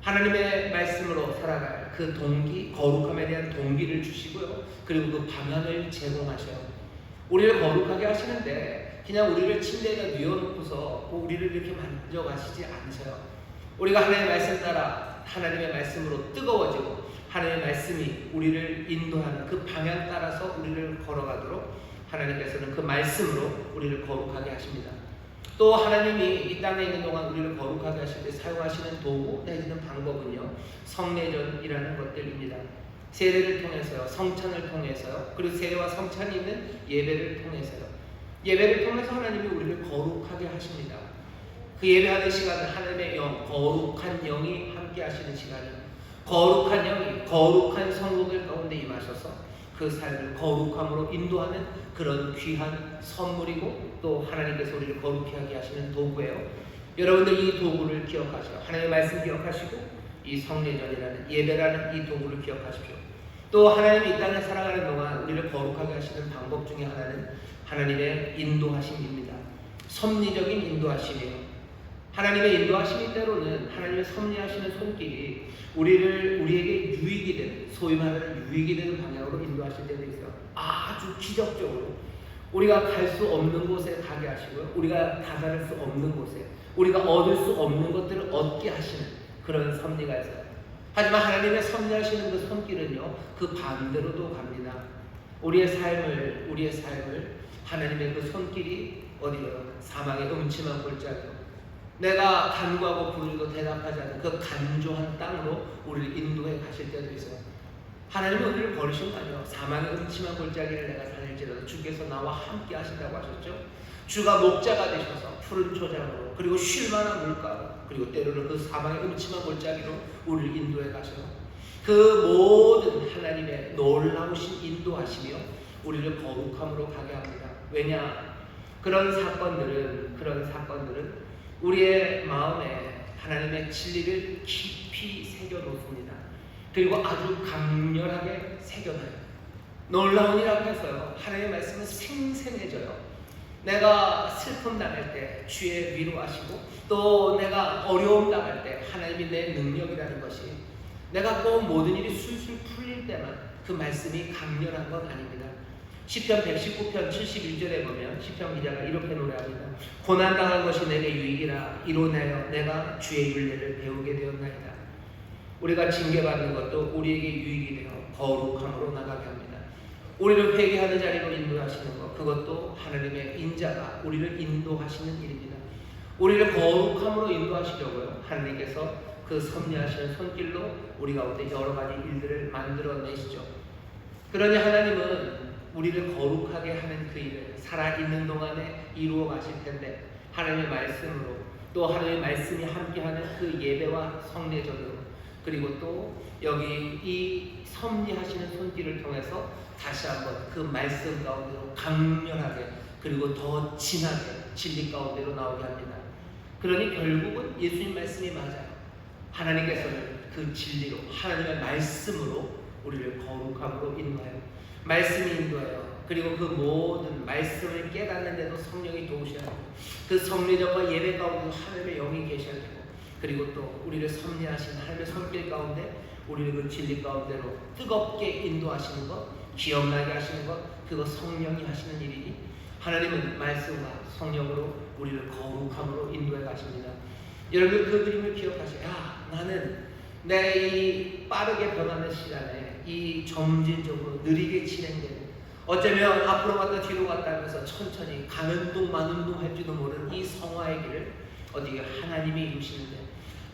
하나님의 말씀으로 살아갈 그 동기, 거룩함에 대한 동기를 주시고요. 그리고 그 방향을 제공하셔요. 우리를 거룩하게 하시는데 그냥 우리를 침대에다 뉘어놓고서 우리를 이렇게 만져가시지 않으셔요. 우리가 하나님의 말씀 따라 하나님의 말씀으로 뜨거워지고 하나님의 말씀이 우리를 인도하는 그 방향 따라서 우리를 걸어가도록 하나님께서는 그 말씀으로 우리를 거룩하게 하십니다. 또 하나님이 이 땅에 있는 동안 우리를 거룩하게 하실 때 사용하시는 도구 내지는 방법은요, 성례전이라는 것들입니다. 세례를 통해서요, 성찬을 통해서요, 그리고 세례와 성찬이 있는 예배를 통해서요. 예배를 통해서 하나님이 우리를 거룩하게 하십니다. 그 예배하는 시간은 하나님의 영, 거룩한 영이 함께 하시는 시간이에요. 거룩한 영이 거룩한 성도들 가운데 임하셔서 그 삶을 거룩함으로 인도하는 그런 귀한 선물이고 또 하나님께서 우리를 거룩히 하게 하시는 도구예요. 여러분들 이 도구를 기억하시고 하나님의 말씀 기억하시고 이 성례전이라는 예배라는 이 도구를 기억하십시오. 또 하나님이 이 땅에 살아가는 동안 우리를 거룩하게 하시는 방법 중에 하나는 하나님의 인도하심입니다. 섭리적인 인도하심이에요. 하나님의 인도하심이 때로는 하나님의 섭리하시는 손길이 우리에게 유익이 되는, 소위 말하는 유익이 되는 방향으로 인도하실 때도 있어요. 아주 기적적으로 우리가 갈 수 없는 곳에 가게 하시고요. 우리가 다다를 수 없는 곳에 우리가 얻을 수 없는 것들을 얻게 하시는 그런 섭리가 있어요. 하지만 하나님의 섭리하시는 그 손길은요, 그 반대로도 갑니다. 우리의 삶을 하나님의 그 손길이 어디요? 사망의 음침한 골짜기로, 내가 간구하고 부르짖고 대답하지 않는 그 간조한 땅으로 우리를 인도해 가실 때도 있어요. 하나님은 우리를 버리신 거 아니에요. 사망의 음침한 골짜기를 내가 다닐지라도 주께서 나와 함께 하신다고 하셨죠. 주가 목자가 되셔서 푸른 초장으로, 그리고 쉴만한 물가로, 그리고 때로는 그 사망의 음침한 골짜기로 우리를 인도해 가셔요. 그 모든 하나님의 놀라우신 인도하시며 우리를 거룩함으로 가게 합니다. 왜냐? 그런 사건들은 우리의 마음에 하나님의 진리를 깊이 새겨 놓습니다. 그리고 아주 강렬하게 새겨놔요. 놀라운 일 앞에서요, 하나님의 말씀은 생생해져요. 내가 슬픔 당할 때 주의 위로하시고, 또 내가 어려움 당할 때 하나님이 내 능력이라는 것이, 내가 꼭 모든 일이 술술 풀릴 때만 그 말씀이 강렬한 건 아닙니다. 시편 119편 71절에 보면 시편 기자가 이렇게 노래합니다. 고난당한 것이 내게 유익이라 이로내어 내가 주의 윤례를 배우게 되었나이다. 우리가 징계받는 것도 우리에게 유익이 되어 거룩함으로 나가게 합니다. 우리를 회개하는 자리로 인도하시는 것, 그것도 하나님의 인자가 우리를 인도하시는 일입니다. 우리를 거룩함으로 인도하시려고요, 하나님께서 그 섭리하시는 손길로 우리 가운데 여러 가지 일들을 만들어내시죠. 그러니 하나님은 우리를 거룩하게 하는 그 일을 살아있는 동안에 이루어 가실 텐데, 하나님의 말씀으로, 또 하나님의 말씀이 함께하는 그 예배와 성례전으로, 그리고 또 여기 이 섭리하시는 손길을 통해서 다시 한번 그 말씀 가운데로 강렬하게, 그리고 더 진하게 진리 가운데로 나오게 합니다. 그러니 결국은 예수님 말씀이 맞아요. 하나님께서는 그 진리로, 하나님의 말씀으로 우리를 거룩함으로 인도해요. 말씀이 인도해요. 그리고 그 모든 말씀을 깨닫는 데도 성령이 도우셔야 하고, 그 성례전과 예배 가운데도 하나님의 영이 계셔야 되고, 그리고 또 우리를 섭리하신 하나님의 손길 가운데 우리를 그 진리 가운데로 뜨겁게 인도하시는 것, 기억나게 하시는 것, 그거 성령이 하시는 일이니 하나님은 말씀과 성령으로 우리를 거룩함으로 인도해 가십니다. 여러분 그 그림을 기억하세요. 야, 나는 내 이 빠르게 변하는 시간에 이 점진적으로 느리게 진행되는, 어쩌면 앞으로 갔다 뒤로 갔다 하면서 천천히 가는 동 마는 동 할지도 모르는 이 성화의 길을 어디에 하나님이 이루시는데,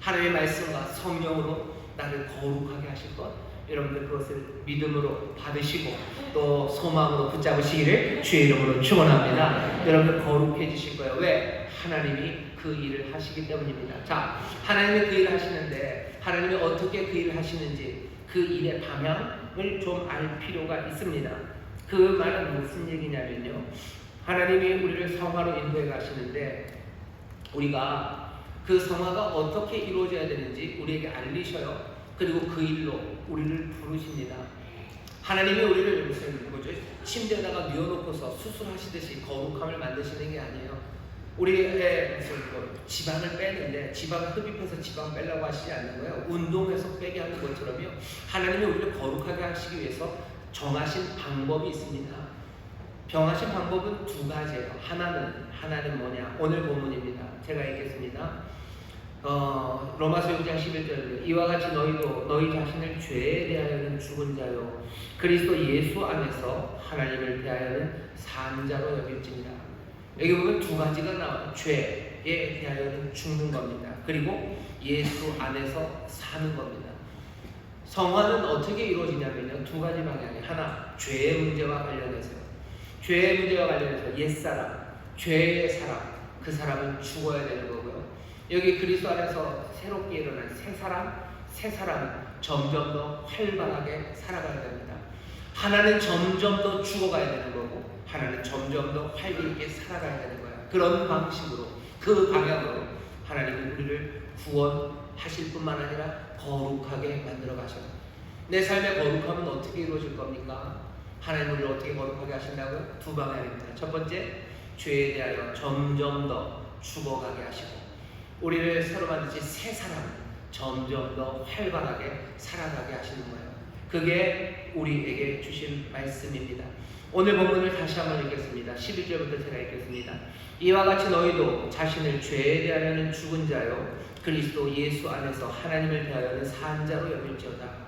하나님의 말씀과 성령으로 나를 거룩하게 하실 것, 여러분들 그것을 믿음으로 받으시고 또 소망으로 붙잡으시기를 주의 이름으로 축원합니다. 여러분들 거룩해지실 거예요. 왜? 하나님이 그 일을 하시기 때문입니다. 자, 하나님이 그 일을 하시는데 하나님이 어떻게 그 일을 하시는지 그 일의 방향을 좀 알 필요가 있습니다. 그 말은 무슨 얘기냐면요, 하나님이 우리를 성화로 인도해 가시는데 우리가 그 성화가 어떻게 이루어져야 되는지 우리에게 알리셔요. 그리고 그 일로 우리를 부르십니다. 하나님이 우리를 무슨 침대에다가 뉘어놓고서 수술하시듯이 거룩함을 만드시는 게 아니에요. 우리의 무슨 지방을 빼는데 지방을 흡입해서 지방 빼려고 하시지 않는 거예요. 운동해서 빼게 하는 것처럼요. 하나님이 우리를 거룩하게 하시기 위해서 정하신 방법이 있습니다. 정하신 방법은 두 가지예요. 하나는 뭐냐? 오늘 본문입니다. 제가 읽겠습니다. 로마서 6장 11절에 이와 같이 너희도 너희 자신을 죄에 대하여는 죽은 자요 그리스도 예수 안에서 하나님을 대하여는 산 자로 여길지니라. 여기 보면 두 가지가 나와요. 죄에 대하여는 죽는 겁니다. 그리고 예수 안에서 사는 겁니다. 성화는 어떻게 이루어지냐면요, 두 가지 방향이, 하나 죄의 문제와 관련해서요. 죄의 문제와 관련해서 옛사람, 죄의 사람, 그 사람은 죽어야 되는 거고요. 여기 그리스도 안에서 새롭게 일어난 새 사람은 점점 더 활발하게 살아가야 됩니다. 하나는 점점 더 죽어가야 되는 거고 하나는 점점 더 활기 있게 살아가야 되는 거예요. 그런 방식으로, 그 방향으로 하나님은 우리를 구원하실 뿐만 아니라 거룩하게 만들어 가셔요. 내 삶의 거룩함은 어떻게 이루어질 겁니까? 하나님 우리를 어떻게 거룩하게 하신다고요? 두 방향입니다. 첫 번째, 죄에 대하여 점점 더 죽어가게 하시고 우리를 새로 만드신 새 사람 점점 더 활발하게 살아가게 하시는 거예요. 그게 우리에게 주신 말씀입니다. 오늘 본문을 다시 한번 읽겠습니다. 11절부터 제가 읽겠습니다. 이와 같이 너희도 자신을 죄에 대하여는 죽은 자요 그리스도 예수 안에서 하나님을 대하여는 산 자로 여길지어다.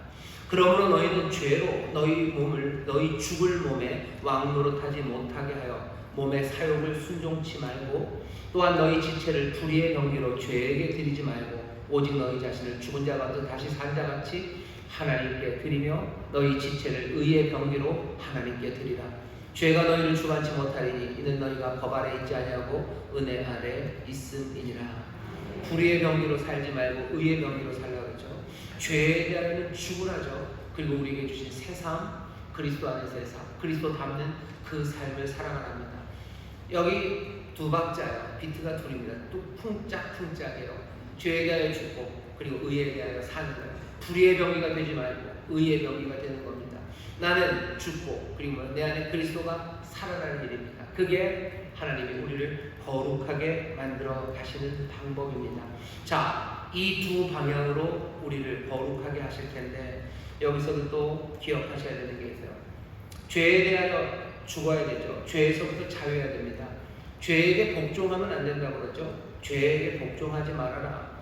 그러므로 너희는 죄로 너희 죽을 몸에 왕노릇하지 못하게 하여 몸의 사욕을 순종치 말고 또한 너희 지체를 불의의 경기로 죄에게 드리지 말고 오직 너희 자신을 죽은 자 가운데 다시 산 자같이 하나님께 드리며 너희 지체를 의의 경기로 하나님께 드리라. 죄가 너희를 주관치 못하리니 이는 너희가 법 아래 있지 아니하고 은혜 아래 있음이니라. 불의의 경기로 살지 말고 의의 경기로 살라 그러죠. 죄에 대하여는 죽으라죠. 그리고 우리에게 주신 새 삶, 그리스도 안에서의 삶, 그리스도 닮는 그 삶을 살아가랍니다. 여기 두 박자예요. 비트가 둘입니다. 또 풍짝풍짝이에요. 죄에 대하여 죽고 그리고 의에 대하여 사는 거예요. 불의의 병기가 되지 말고 의의 병기가 되는 겁니다. 나는 죽고 그리고 내 안에 그리스도가 살아나는 일입니다. 그게 하나님이 우리를 거룩하게 만들어 가시는 방법입니다. 자, 이 두 방향으로 우리를 거룩하게 하실 텐데 여기서도 또 기억하셔야 되는 게 있어요. 죄에 대하여 죽어야 되죠. 죄에서부터 자유해야 됩니다. 죄에게 복종하면 안 된다고 그러죠. 죄에게 복종하지 말아라.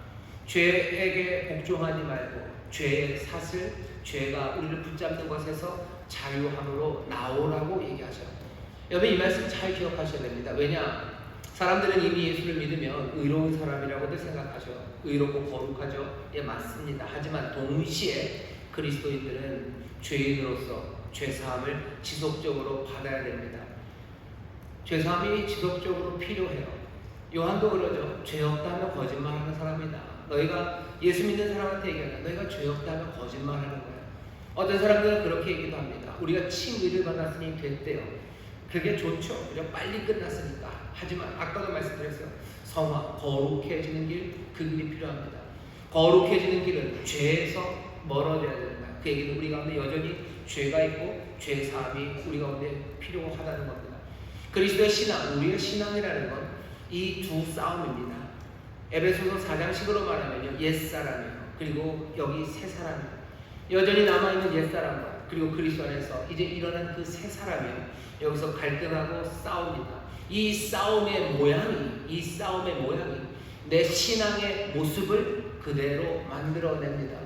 죄에게 복종하지 말고 죄의 사슬, 죄가 우리를 붙잡는 것에서 자유함으로 나오라고 얘기하셔요. 여러분 이 말씀 잘 기억하셔야 됩니다. 왜냐? 사람들은 이미 예수를 믿으면 의로운 사람이라고들 생각하죠. 의롭고 거룩하죠. 예, 맞습니다. 하지만 동시에 그리스도인들은 죄인으로서 죄사함을 지속적으로 받아야 됩니다. 죄사함이 지속적으로 필요해요. 요한도 그러죠. 죄 없다면 거짓말하는 사람이다. 너희가 예수 믿는 사람한테 얘기하면 너희가 죄 없다면 거짓말하는 거예요. 어떤 사람들은 그렇게 얘기도 합니다. 우리가 칭의를 받았으니 됐대요. 그게 좋죠. 그냥 빨리 끝났으니까. 하지만 아까도 말씀드렸어요. 성화, 거룩해지는 길, 그 길이 필요합니다. 거룩해지는 길은 죄에서 멀어져야 되는 거예요. 그 얘기는 우리 가운데 여전히 죄가 있고 죄 사함이 우리 가운데 필요하다는 겁니다. 그리스도의 신앙, 우리의 신앙이라는 건 이 두 싸움입니다. 에베소서 4장식으로 말하면요, 옛사람이에요. 그리고 여기 새 사람이에요. 여전히 남아있는 옛사람과 그리고 그리스도 안에서 이제 일어난 그 새 사람이요, 여기서 갈등하고 싸웁니다. 이 싸움의 모양이 내 신앙의 모습을 그대로 만들어냅니다.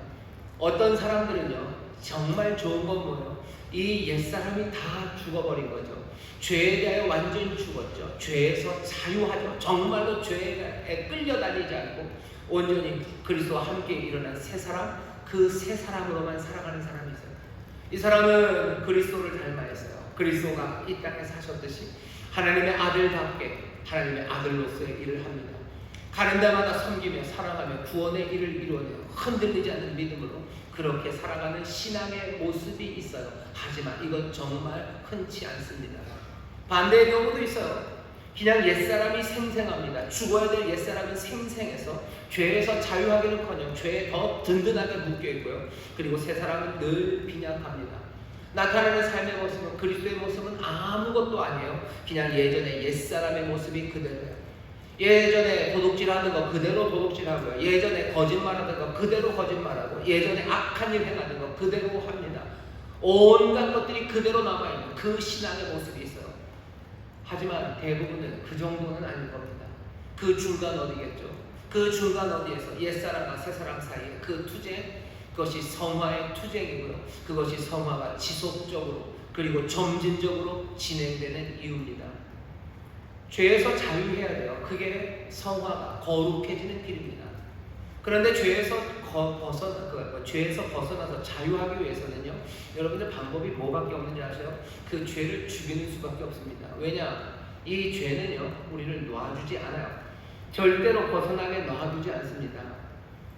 어떤 사람들은요, 정말 좋은 건 뭐예요? 이 옛사람이 다 죽어버린 거죠. 죄에 대하여 완전히 죽었죠. 죄에서 자유하죠. 정말로 죄에 끌려다니지 않고 온전히 그리스도와 함께 일어난 새 사람, 그 새 사람으로만 살아가는 사람이 있어요. 이 사람은 그리스도를 닮아했어요. 그리스도가 이 땅에 사셨듯이 하나님의 아들답게 하나님의 아들로서의 일을 합니다. 가는 데마다 섬기며 사랑하며 구원의 일을 이루어내요. 흔들리지 않는 믿음으로 그렇게 살아가는 신앙의 모습이 있어요. 하지만 이건 정말 흔치 않습니다. 반대의 경우도 있어요. 그냥 옛사람이 생생합니다. 죽어야 될 옛사람은 생생해서 죄에서 자유하기는커녕 죄에 더 든든하게 묶여있고요. 그리고 새 사람은 늘 빈약합니다. 나타나는 삶의 모습은, 그리스도의 모습은 아무것도 아니에요. 그냥 예전에 옛사람의 모습이 그대로예요. 예전에 도둑질하는 거 그대로 도둑질하고요. 예전에 거짓말하는 거 그대로 거짓말하고, 예전에 악한 일 행하는 거 그대로 합니다. 온갖 것들이 그대로 남아있는 그 신앙의 모습이 있어요. 하지만 대부분은 그 정도는 아닐 겁니다. 그 중간 어디겠죠? 그 중간 어디에서 옛사람과 새사람 사이에 그 투쟁, 그것이 성화의 투쟁이고요. 그것이 성화가 지속적으로 그리고 점진적으로 진행되는 이유입니다. 죄에서 자유해야 돼요. 그게 성화가 거룩해지는 길입니다. 그런데 죄에서 벗어나서 자유하기 위해서는요, 여러분들 방법이 뭐밖에 없는지 아세요? 그 죄를 죽이는 수밖에 없습니다. 왜냐? 이 죄는요, 우리를 놔주지 않아요. 절대로 벗어나게 놔두지 않습니다.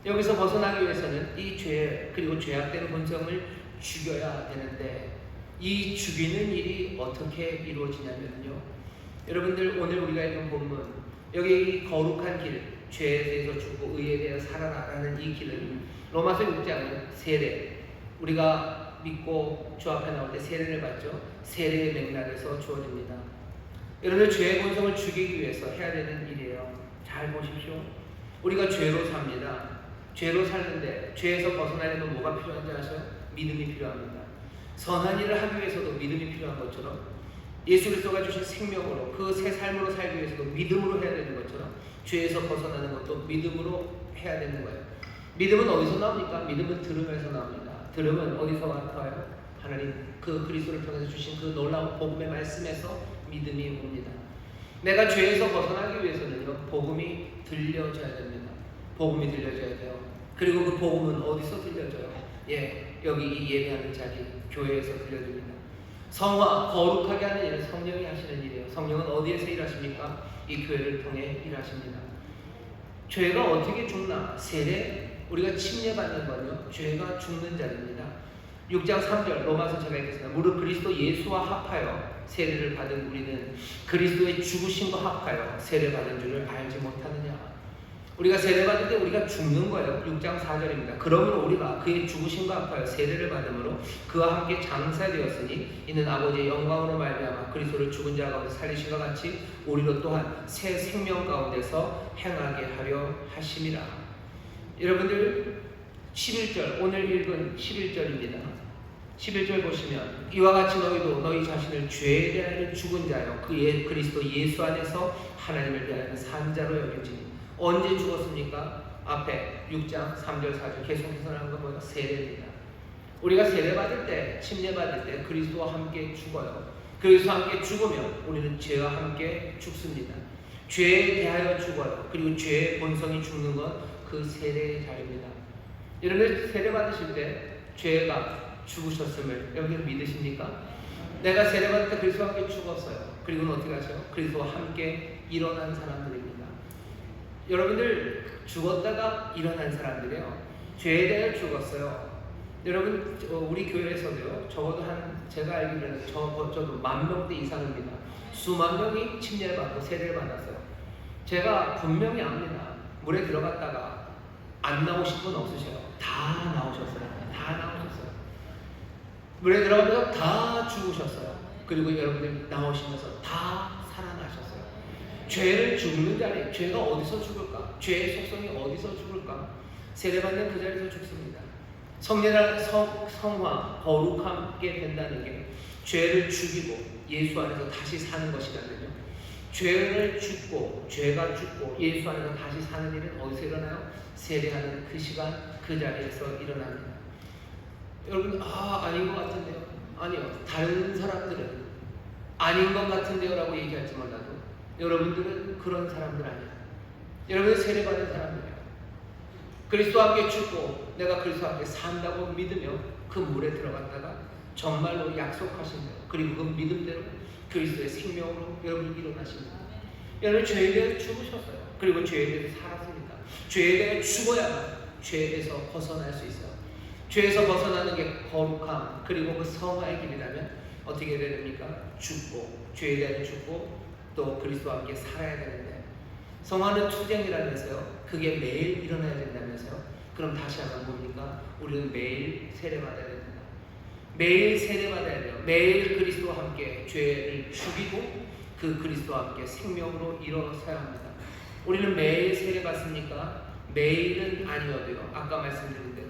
여기서 벗어나기 위해서는 이 죄, 그리고 죄악된 본성을 죽여야 되는데, 이 죽이는 일이 어떻게 이루어지냐면요, 여러분들 오늘 우리가 읽은 본문, 여기 이 거룩한 길, 죄에 대해서 죽고 의에 대해서 살아라라는 이 길은 로마서 6장은 세례, 우리가 믿고 주 앞에 나올 때 세례를 받죠. 세례의 맥락에서 주어집니다. 여러분들 죄의 본성을 죽이기 위해서 해야 되는 일이에요. 잘 보십시오. 우리가 죄로 삽니다. 죄로 사는데 죄에서 벗어나려면 뭐가 필요한지 아세요? 믿음이 필요합니다. 선한 일을 하기 위해서도 믿음이 필요한 것처럼, 예수 그리스도가 주신 생명으로 그 새 삶으로 살기 위해서도 믿음으로 해야 되는 것처럼, 죄에서 벗어나는 것도 믿음으로 해야 되는 거예요. 믿음은 어디서 나옵니까? 믿음은 들음에서 나옵니다. 들음은 어디서 와요? 하나님 그 그리스도를 통해서 주신 그 놀라운 복음의 말씀에서 믿음이 옵니다. 내가 죄에서 벗어나기 위해서는요, 복음이 들려져야 됩니다. 복음이 들려져야 돼요. 그리고 그 복음은 어디서 들려져요? 여기 이 예배하는 자리, 교회에서 들려집니다. 성화, 거룩하게 하는 일은 성령이 하시는 일이에요. 성령은 어디에서 일하십니까? 이 교회를 통해 일하십니다. 죄가 어떻게 죽나? 세례, 우리가 침례받는 건요, 죄가 죽는 자입니다. 6장 3절 로마서 제가 읽겠습니다. 무릇 그리스도 예수와 합하여 세례를 받은 우리는 그리스도의 죽으심과 합하여 세례받은 줄을 알지 못하느냐? 우리가 세례받을 때 우리가 죽는 거예요. 6장 4절입니다. 그러므로 우리가 그의 죽으심과 합하여 세례를 받음으로 그와 함께 장사되었으니 이는 아버지의 영광으로 말미암아 그리스도를 죽은 자 가운데 살리신과 같이 우리로 또한 새 생명 가운데서 행하게 하려 하심이라. 여러분들 11절, 오늘 읽은 11절입니다. 11절 보시면 이와 같이 너희도 너희 자신을 죄에 대하여 죽은 자요 그리스도 예수 안에서 하나님을 대하여 산 자로 여겨지니. 언제 죽었습니까? 앞에 6장 3절 4절 계속해서 나오는 거 뭐예요? 세례입니다. 우리가 세례받을 때, 침례받을 때 그리스도와 함께 죽어요. 그리스도와 함께 죽으면 우리는 죄와 함께 죽습니다. 죄에 대하여 죽어요. 그리고 죄의 본성이 죽는 건 그 세례의 자리입니다. 여러분 세례받으실 때 죄가 죽으셨음을 여러분 믿으십니까? 내가 세례받을 때 그리스도와 함께 죽었어요. 그리고는 어떻게 하세요? 그리스도와 함께 일어난 사람들입니다. 여러분들 죽었다가 일어난 사람들이에요. 죄에 대해 죽었어요. 여러분 우리 교회에서도요, 적어도 제가 알기로는 저도 10,000명대 이상입니다. 수만 명이 침례를 받고 세례를 받았어요. 제가 분명히 압니다. 물에 들어갔다가 안 나오신 분 없으셔요. 다 나오셨어요. 다 나오셨어요. 물에 들어가면서 다 죽으셨어요. 그리고 여러분들 나오시면서 다 살아나셨어요. 죄를 죽는 자리, 죄가 어디서 죽을까? 죄의 속성이 어디서 죽을까? 세례받는 그 자리에서 죽습니다. 성화, 거룩하게 된다는 게 죄를 죽이고 예수 안에서 다시 사는 것이거든요. 죄를 죽고 죄가 죽고 예수 안에서 다시 사는 일은 어디서 일어나요? 세례하는 그 시간 그 자리에서 일어납니다. 여러분 아닌 것 같은데요? 아니요. 다른 사람들은 아닌 것 같은데요 라고 얘기할지 몰라도 여러분들은 그런 사람들 아니에요. 여러분은 세례받은 사람들이에요. 그리스도와 함께 죽고 내가 그리스도와 함께 산다고 믿으며 그 물에 들어갔다가 정말로 약속하신 대로 그리고 그 믿음대로 그리스도의 생명으로 여러분 일어나십니다. 여러분 죄에 대해 죽으셨어요. 그리고 죄에 대해서 살았습니다. 죄에 대해 죽어야만 죄에 대해서 벗어날 수 있어요. 죄에서 벗어나는 게 거룩함 그리고 그 성화의 길이라면 어떻게 해야 됩니까? 죽고 죄에 대해 죽고 또 그리스도와 함께 살아야 되는데 성화는 투쟁이라면서요. 그게 매일 일어나야 된다면서요. 그럼 다시 한번 뭡니까? 우리는 매일 세례받아야 됩니다. 매일 세례받아야 돼요. 매일 그리스도와 함께 죄를 죽이고 그 그리스도와 함께 생명으로 일어서야 합니다. 우리는 매일 세례받습니까? 매일은 아니어도요. 아까 말씀드린 대로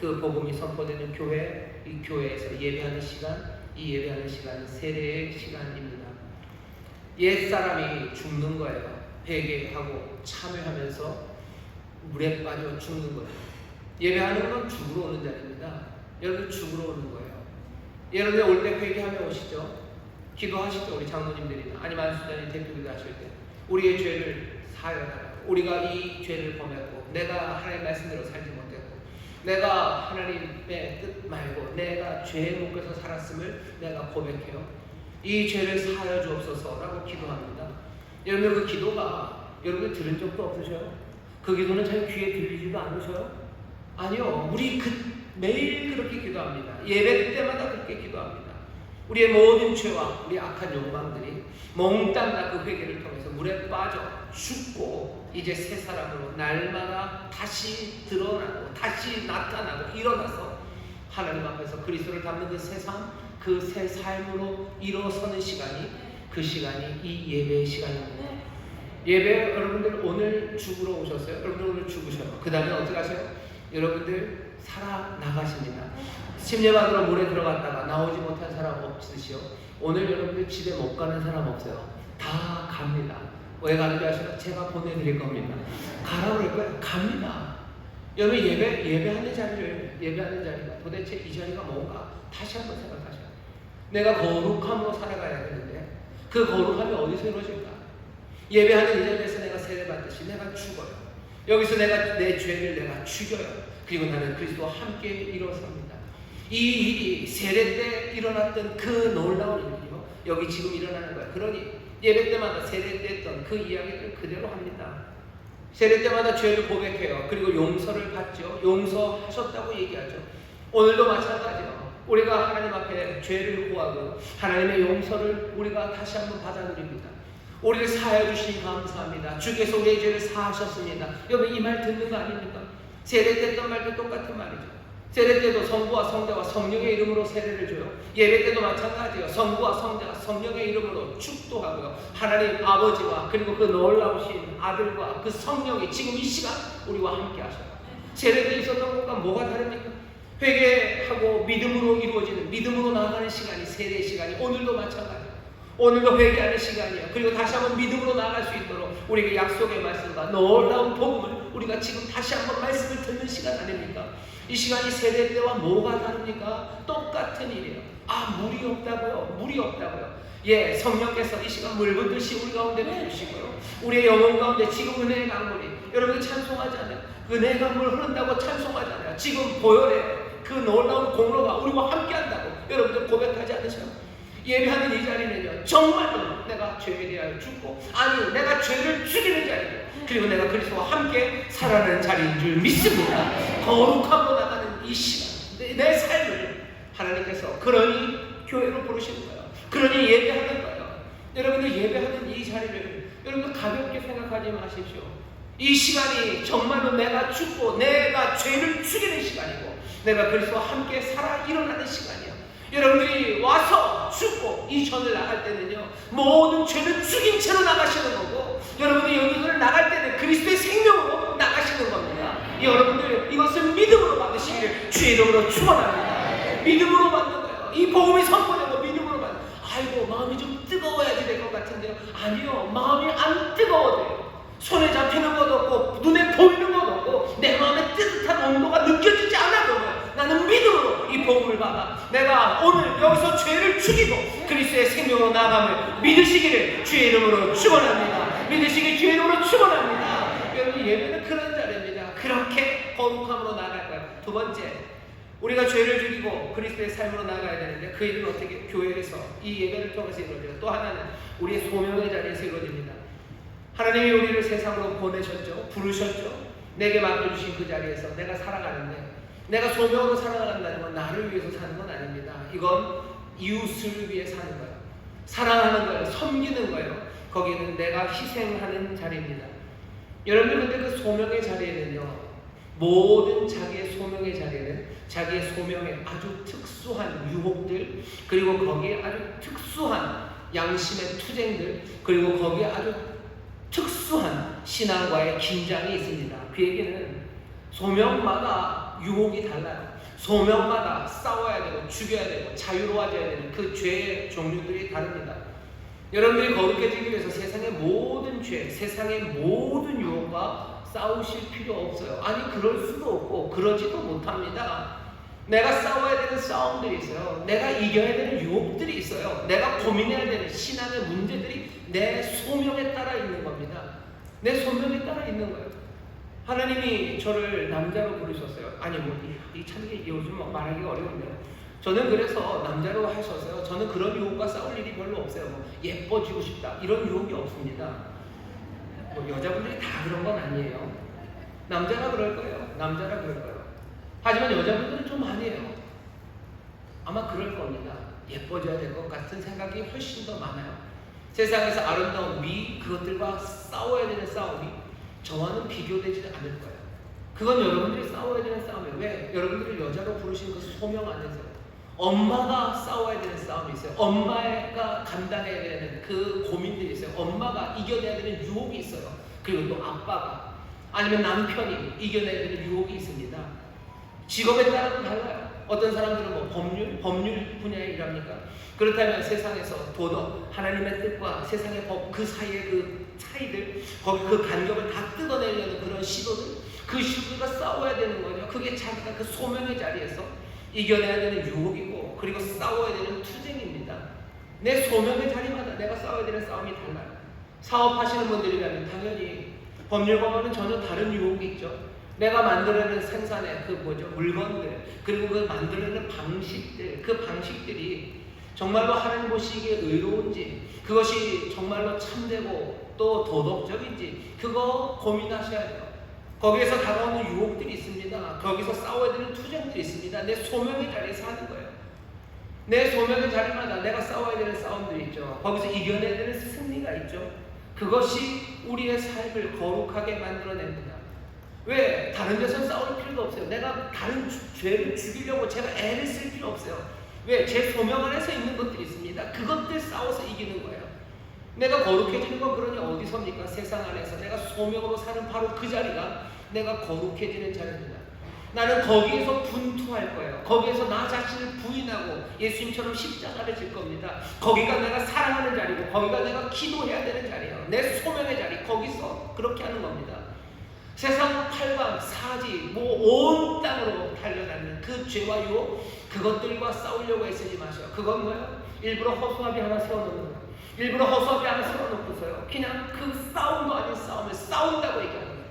그 복음이 선포되는 교회, 이 교회에서 예배하는 시간, 이 예배하는 시간은 세례의 시간입니다. 옛사람이 죽는 거예요. 회개하고 참여하면서 물에 빠져 죽는 거예요. 예배하는 건 죽으러 오는 자리입니다. 여러분 죽으러 오는 거예요. 여러분 올 때 회개하며 오시죠. 기도하시죠. 우리 장로님들이나 아니면 안수자님 대표기도 하실 때 우리의 죄를 사여달라고. 우리가 이 죄를 범했고 내가 하나님의 말씀대로 살지 못했고 내가 하나님의 뜻 말고 내가 죄의 목에서 살았음을 내가 고백해요. 이 죄를 사여 주옵소서라고 기도합니다. 여러분 그 기도가 여러분 들은 적도 없으셔요? 그 기도는 잘 귀에 들리지도 않으셔요? 아니요. 우리 매일 그렇게 기도합니다. 예배 때마다 그렇게 기도합니다. 우리의 모든 죄와 우리 악한 욕망들이 몽땅 다 그 회개를 통해서 물에 빠져 죽고 이제 새 사람으로 날마다 다시 드러나고 다시 나타나고 일어나서 하나님 앞에서 그리스도를 닮는 그 새 삶, 그 새 삶으로 일어서는 시간이 그 시간이 이 예배의 시간입니다. 예배 여러분들 오늘 죽으러 오셨어요? 여러분들 오늘 죽으셔요. 그 다음에 어떻게 하세요? 여러분들 살아나가십니다. 침례받으러 물에 들어갔다가 나오지 못한 사람 없으시오? 오늘 여러분들 집에 못 가는 사람 없어요? 다 갑니다. 왜 가는지 아시나요? 제가 보내드릴 겁니다. 가라고 그럴 거예요? 갑니다. 여러분 예배하는 자리가 도대체 이 자리가 뭔가 다시 한번 생각하셔요. 내가 거룩함으로 살아가야 되는데 그 거룩함이 어디서 이루어질까? 예배하는 이 자리에서 내가 세례받듯이 내가 죽어요. 여기서 내가 내 죄를 내가 죽여요. 그리고 나는 그리스도와 함께 일어섭니다. 이 일이 세례 때 일어났던 그 놀라운 일이요. 여기 지금 일어나는 거예요. 그러니 예배 때마다 세례 때 했던 그 이야기를 그대로 합니다. 세례 때마다 죄를 고백해요. 그리고 용서를 받죠. 용서하셨다고 얘기하죠. 오늘도 마찬가지요. 우리가 하나님 앞에 죄를 구하고 하나님의 용서를 우리가 다시 한번 받아들입니다. 우리를 사하여 주시니 감사합니다. 주께서 우리의 죄를 사하셨습니다. 여러분 이 말 듣는 거 아닙니까? 세례 때 했던 말도 똑같은 말이죠. 세례 때도 성부와 성자와 성령의 이름으로 세례를 줘요. 예배 때도 마찬가지예요. 성부와 성자와 성령의 이름으로 축도하고요. 하나님 아버지와 그리고 그 놀라우신 아들과 그 성령이 지금 이 시간 우리와 함께 하셔요. 세례 때 있었던 것과 뭐가 다릅니까? 회개하고 믿음으로 이루어지는 믿음으로 나아가는 시간이 세례의 시간이 오늘도 마찬가지예요. 오늘도 회개하는 시간이에요. 그리고 다시 한번 믿음으로 나아갈 수 있도록 우리에게 약속의 말씀과 놀라운 복음을 우리가 지금 다시 한번 말씀을 듣는 시간 아닙니까? 이 시간이 세례 때와 뭐가 다릅니까? 똑같은 일이에요. 물이 없다고요? 물이 없다고요? 예, 성령께서 이 시간 물 붓듯이 우리 가운데 부으시고요. 우리의 영혼 가운데 지금 은혜의 강물이 여러분 찬송하잖아요. 은혜의 강물 흐른다고 찬송하잖아요. 지금 보혈의 그 놀라운 공로가 우리와 함께 한다고 여러분들 고백하지 않으셔요? 예배하는 이 자리는요, 정말로 내가 죄에 대하여 죽고, 아니, 내가 죄를 죽이는 자리고, 그리고 내가 그리스도와 함께 살아가는 자리인 줄 믿습니다. 거룩하고 나가는 이 시간, 내 삶을 하나님께서 그러니 교회로 부르시는 거예요. 그러니 예배하는 거예요. 여러분들 예배하는 이 자리를 여러분들 가볍게 생각하지 마십시오. 이 시간이 정말로 내가 죽고, 내가 죄를 죽이는 시간이고, 내가 그리스도와 함께 살아 일어나는 시간이에요. 여러분들이 와서 죽고 이 전을 나갈 때는요, 모든 죄는 죽인 채로 나가시는 거고, 여러분이 여기서 나갈 때는 그리스도의 생명으로 나가시는 겁니다. 여러분들 이것을 믿음으로 받으시기를 주의 이름으로 축원합니다. 믿음으로 받는 거예요. 이 복음이 선포되고 믿음으로 받는. 아이고, 마음이 좀 뜨거워야지 될 것 같은데요. 아니요, 마음이 안 뜨거워져요. 손에 잡히는 것도 없고 눈에 보이는 것도 없고 내 마음에 뜨뜻한 온도가 느껴지지 않아도 나는 믿음으로 이 복음을 받아 내가 오늘 여기서 죄를 죽이고 그리스도의 생명으로 나아감을 믿으시기를 주의 이름으로 축원합니다. 믿으시기를 주의 이름으로 축원합니다. 여러분, 예배는 그런 자리입니다. 그렇게 거룩함으로 나아갈 거예요. 두 번째, 우리가 죄를 죽이고 그리스도의 삶으로 나가야 되는데 그 일은 어떻게? 교회에서 이 예배를 통해서 이루어져요. 또 하나는 우리의 소명의 자리에서 이루어집니다. 하나님이 우리를 세상으로 보내셨죠. 부르셨죠. 내게 맡겨주신 그 자리에서 내가 살아가는데, 내가 소명으로 살아간다는 건 나를 위해서 사는 건 아닙니다. 이건 이웃을 위해 사는 거예요. 사랑하는 거예요. 섬기는 거예요. 거기는 내가 희생하는 자리입니다. 여러분, 근데 그 소명의 자리에는요, 모든 자기의 소명의 자리에는 자기의 소명에 아주 특수한 유혹들, 그리고 거기에 아주 특수한 양심의 투쟁들, 그리고 거기에 아주 특수한 신앙과의 긴장이 있습니다. 그 얘기는 소명마다 유혹이 달라요. 소명마다 싸워야 되고 죽여야 되고 자유로워져야 되는 그 죄의 종류들이 다릅니다. 여러분들이 거룩해지기 위해서 세상의 모든 죄, 세상의 모든 유혹과 싸우실 필요 없어요. 아니, 그럴 수도 없고 그러지도 못합니다. 내가 싸워야 되는 싸움들이 있어요. 내가 이겨야 되는 유혹들이 있어요. 내가 고민해야 되는 신앙의 문제들이 내 소명에 따라 있는 겁니다. 내 소명에 따라 있는 거예요. 하나님이 저를 남자로 부르셨어요. 아니, 이 참 요즘 말하기가 어려운데요. 저는 그래서 남자로 하셨어요. 저는 그런 유혹과 싸울 일이 별로 없어요. 예뻐지고 싶다, 이런 유혹이 없습니다. 여자분들이 다 그런 건 아니에요. 남자라 그럴 거예요. 남자라 그럴 거예요. 하지만 여자분들은 좀 아니에요. 아마 그럴 겁니다. 예뻐져야 될 것 같은 생각이 훨씬 더 많아요. 세상에서 아름다운 미, 그것들과 싸워야 되는 싸움이 저와는 비교되지 않을 거예요. 그건 여러분들이 싸워야 되는 싸움이에요. 왜? 여러분들을 여자로 부르신 그 소명 안에서 엄마가 싸워야 되는 싸움이 있어요. 엄마가 감당해야 되는 그 고민들이 있어요. 엄마가 이겨내야 되는 유혹이 있어요. 그리고 또 아빠가, 아니면 남편이 이겨내야 되는 유혹이 있습니다. 직업에 따라도 달라요. 어떤 사람들은 뭐 법률 분야에 일합니까? 그렇다면 세상에서 도덕, 하나님의 뜻과 세상의 법, 그 사이의 그 차이들, 거기 그 간격을 다 뜯어내려는 그런 시도들, 그 시도가 싸워야 되는 거죠. 그게 자기가 그 소명의 자리에서 이겨내야 되는 유혹이고, 그리고 싸워야 되는 투쟁입니다. 내 소명의 자리마다 내가 싸워야 되는 싸움이 달라요. 사업하시는 분들이라면 당연히 법률과는 전혀 다른 유혹이 있죠. 내가 만들어내는 생산의 그 물건들, 그리고 그 만들어내는 방식들, 그 방식들이 정말로 하나님 보시기에 의로운지, 그것이 정말로 참되고 또 도덕적인지, 그거 고민하셔야 돼요. 거기에서 다가오는 유혹들이 있습니다. 거기서 싸워야 되는 투쟁들이 있습니다. 내 소명의 자리에서 하는 거예요. 내 소명의 자리마다 내가 싸워야 되는 싸움들이 있죠. 거기서 이겨내야 되는 승리가 있죠. 그것이 우리의 삶을 거룩하게 만들어냅니다. 왜? 다른 데서 싸울 필요도 없어요. 내가 다른 죄를 죽이려고 제가 애를 쓸 필요 없어요. 왜? 제 소명 안에서 있는 것들이 있습니다. 그것들 싸워서 이기는 거예요. 내가 거룩해지는 건 그러니 어디서입니까? 세상 안에서 내가 소명으로 사는 바로 그 자리가 내가 거룩해지는 자리입니다. 나는 거기에서 분투할 거예요. 거기에서 나 자신을 부인하고 예수님처럼 십자가를 질 겁니다. 거기가 내가 사랑하는 자리고, 거기가 내가 기도해야 되는 자리예요. 내 소명의 자리, 거기서 그렇게 하는 겁니다. 세상 팔방, 사지, 온 땅으로 달려다니는 그 죄와 유혹, 그것들과 싸우려고 애쓰지 마셔요. 그건 뭐예요? 일부러 허수아비 하나 세워놓는 거예요. 일부러 허수아비 하나 세워놓고서요, 그냥 그 싸움도 아닌 싸움을 싸운다고 얘기하는 거예요.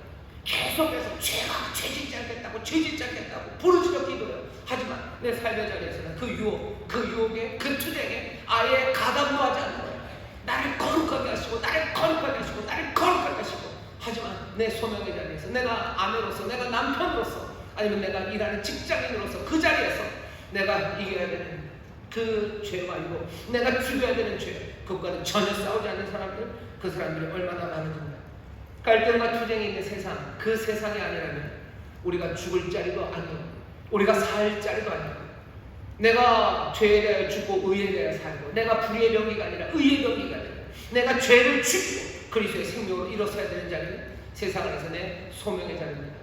계속해서 죄짓지 않겠다고, 죄짓지 않겠다고 부르짖어 기도해요. 하지만 내 삶의 자리에서는 그 유혹에, 그 투쟁에 아예 가담도 하지 않는 거예요. 나를 거룩하게 하시고, 나를 거룩하게 하시고, 나를 거룩하게 하시고. 하지만 내 소명의 자리에서, 내가 아내로서, 내가 남편으로서, 아니면 내가 일하는 직장인으로서 그 자리에서 내가 이겨야 되는 그 죄와 유혹, 내가 죽여야 되는 죄, 그것과는 전혀 싸우지 않는 사람들, 그 사람들이 얼마나 많은가. 갈등과 투쟁이 있는 세상, 그 세상이 아니라면 우리가 죽을 자리도 아니고, 우리가 살 자리도 아니고, 내가 죄에 대하여 죽고 의에 대하여 살고, 내가 불의의 병기가 아니라 의의 병기가 되고, 내가 죄를 죽고 그리스도의 생명으로 일어서야 되는 자리는 세상 안에서 내 소명의 자리입니다.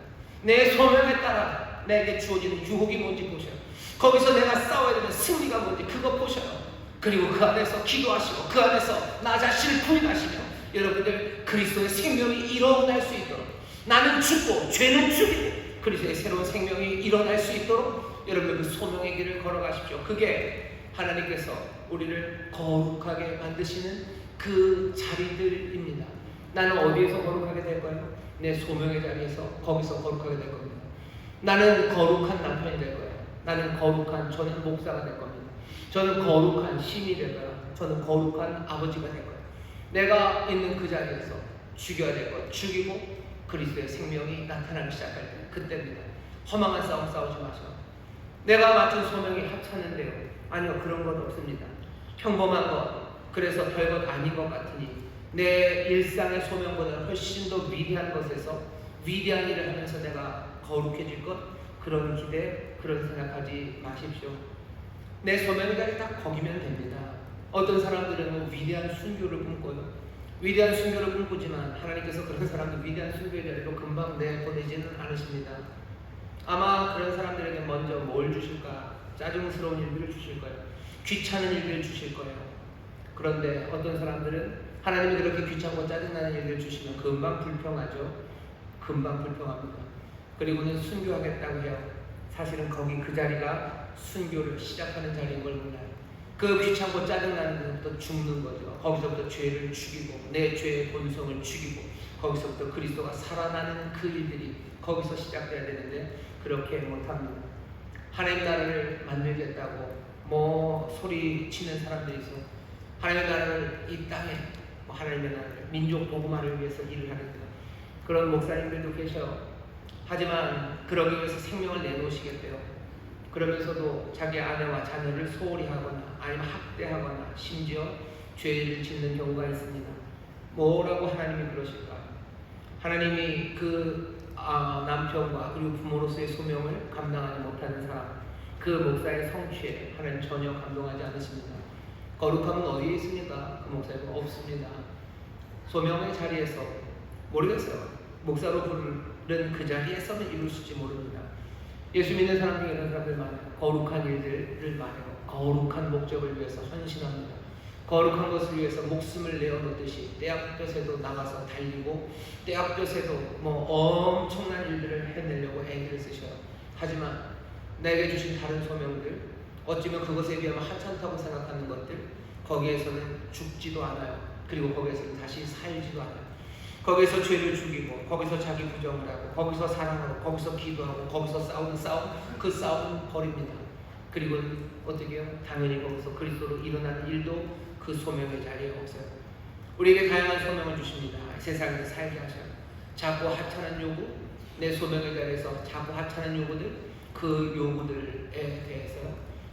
내 소명에 따라 내게 주어지는 유혹이 뭔지 보셔요. 거기서 내가 싸워야 되는 승리가 뭔지 그거 보셔요. 그리고 그 안에서 기도하시고 그 안에서 나 자신을 부인하시며 여러분들 그리스도의 생명이 일어날 수 있도록, 나는 죽고 죄는 죽이고 그리스도의 새로운 생명이 일어날 수 있도록 여러분들 그 소명의 길을 걸어가십시오. 그게 하나님께서 우리를 거룩하게 만드시는 그 자리들입니다. 나는 어디에서 거룩하게 될 거예요? 내 소명의 자리에서, 거기서 거룩하게 될 겁니다. 나는 거룩한 남편이 될 거예요. 저는 목사가 될 겁니다. 저는 거룩한 신이 될 거예요. 저는 거룩한 아버지가 될 거예요. 내가 있는 그 자리에서 죽여야 될 것, 죽이고 그리스도의 생명이 나타나기 시작할 때, 그때입니다. 허망한 싸움 싸우지 마세요. 내가 맡은 소명이 합쳤는데요. 아니요, 그런 건 없습니다. 평범한 것, 그래서 별것 아닌 것 같으니 내 일상의 소명보다 훨씬 더 위대한 것에서 위대한 일을 하면서 내가 거룩해질 것, 그런 기대, 그런 생각하지 마십시오. 내 소명의 자리 딱 거기면 됩니다. 어떤 사람들은 위대한 순교를 꿈꿔요. 위대한 순교를 꿈꾸지만 하나님께서 그런 사람들 위대한 순교의 자리로 금방 내보내지는 않으십니다. 아마 그런 사람들에게 먼저 뭘 주실까? 짜증스러운 일들을 주실 거예요. 귀찮은 일들을 주실 거예요. 그런데 어떤 사람들은 하나님이 그렇게 귀찮고 짜증나는 일들을 주시면 금방 불평하죠. 금방 불평합니다. 그리고는 순교하겠다고 해요. 사실은 거기 그 자리가 순교를 시작하는 자리인 걸 몰라요. 그 귀찮고 짜증나는 데서부터 죽는 거죠. 거기서부터 죄를 죽이고 내 죄의 본성을 죽이고 거기서부터 그리스도가 살아나는 그 일들이 거기서 시작돼야 되는데 그렇게 못합니다. 하나님 나라를 만들겠다고 소리치는 사람들이 있어. 하나님의 나라를 이 땅에 하나님의 나라를 민족 복음화를 위해서 일을 하는 그런 목사님들도 계셔요. 하지만 그러기 위해서 생명을 내놓으시겠대요. 그러면서도 자기 아내와 자녀를 소홀히 하거나 아니면 학대하거나 심지어 죄를 짓는 경우가 있습니다. 뭐라고 하나님이 그러실까? 하나님이 그 남편과 그리고 부모로서의 소명을 감당하지 못하는 사람, 그 목사의 성취에 하나님 전혀 감동하지 않으십니다. 거룩함은 어디에 있습니까? 그 목사에게 없습니다. 소명의 자리에서 모르겠어요. 목사로 부르는 그 자리에서는 이룰 수 있을지 모릅니다. 예수 믿는 사람 중에 이런 사람들 많아요. 거룩한 일들을 말해요. 거룩한 목적을 위해서 헌신합니다. 거룩한 것을 위해서 목숨을 내어놓듯이 떼약볕에도 나가서 달리고 떼약볕에도 엄청난 일들을 해내려고 애기를 쓰셔요. 하지만 내게 주신 다른 소명들, 어쩌면 그것에 비하면 하찮다고 생각하는 것들, 거기에서는 죽지도 않아요. 그리고 거기에서는 다시 살지도 않아요. 거기서 죄를 죽이고 거기서 자기 부정을 하고 거기서 사랑하고 거기서 기도하고 거기서 싸우는 싸움, 그 싸움은 버립니다. 그리고 어떻게 해요? 당연히 거기서 그리스도로 일어나는 일도 그 소명의 자리에 없어요. 우리에게 다양한 소명을 주십니다. 세상에서 살게 하셔요. 자꾸 하찮은 요구, 내 소명의 자리에서 자꾸 하찮은 요구들, 그 요구들에 대해서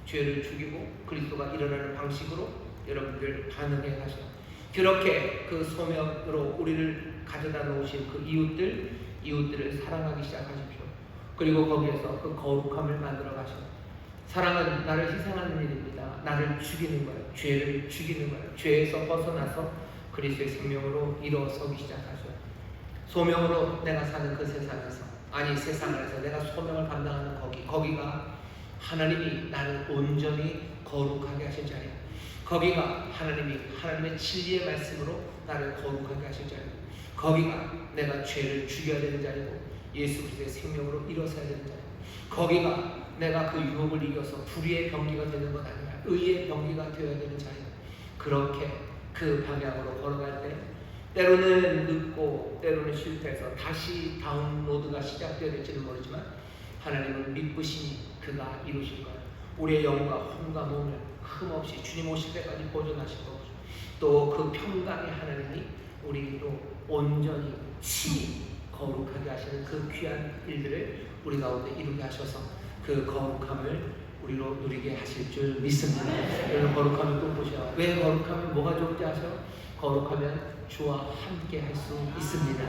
죄를 죽이고 그리스도가 일어나는 방식으로 여러분들 반응해 가셔요. 그렇게 그 소명으로 우리를 가져다 놓으신 그 이웃들을 사랑하기 시작하십시오. 그리고 거기에서 그 거룩함을 만들어 가셔요. 사랑은 나를 희생하는 일입니다. 나를 죽이는 거예요. 죄를 죽이는 거예요. 죄에서 벗어나서 그리스도의 생명으로 일어서기 시작하셔요. 소명으로 내가 사는 그 세상에서, 아니 세상 안에서 내가 소명을 감당하는 거기가 하나님이 나를 온전히 거룩하게 하실 자리예요. 거기가 하나님의 진리의 말씀으로 나를 거룩하게 하실 자리고, 거기가 내가 죄를 죽여야 되는 자리고 예수 그리스도의 생명으로 일어서야 되는 자리고, 거기가 내가 그 유혹을 이겨서 불의의 병기가 되는 것 아니라 의의 병기가 되어야 되는 자리고, 그렇게 그 방향으로 걸어갈 때 때로는 늦고 때로는 실패해서 다시 다운로드가 시작되어야 될지는 모르지만 하나님은 믿으시니 그가 이루실 거예요. 우리의 영과 혼과 몸을 흠없이 주님 오실 때까지 보존하실 거고, 또 그 평강의 하나님이 우리도 온전히 친히 거룩하게 하시는 그 귀한 일들을 우리 가운데 이루게 하셔서 그 거룩함을 우리로 누리게 하실 줄 믿습니다. 여러분 거룩함을 또 보셔. 왜 거룩하면 뭐가 좋은지 아셔? 거룩하면 주와 함께 할 수 있습니다.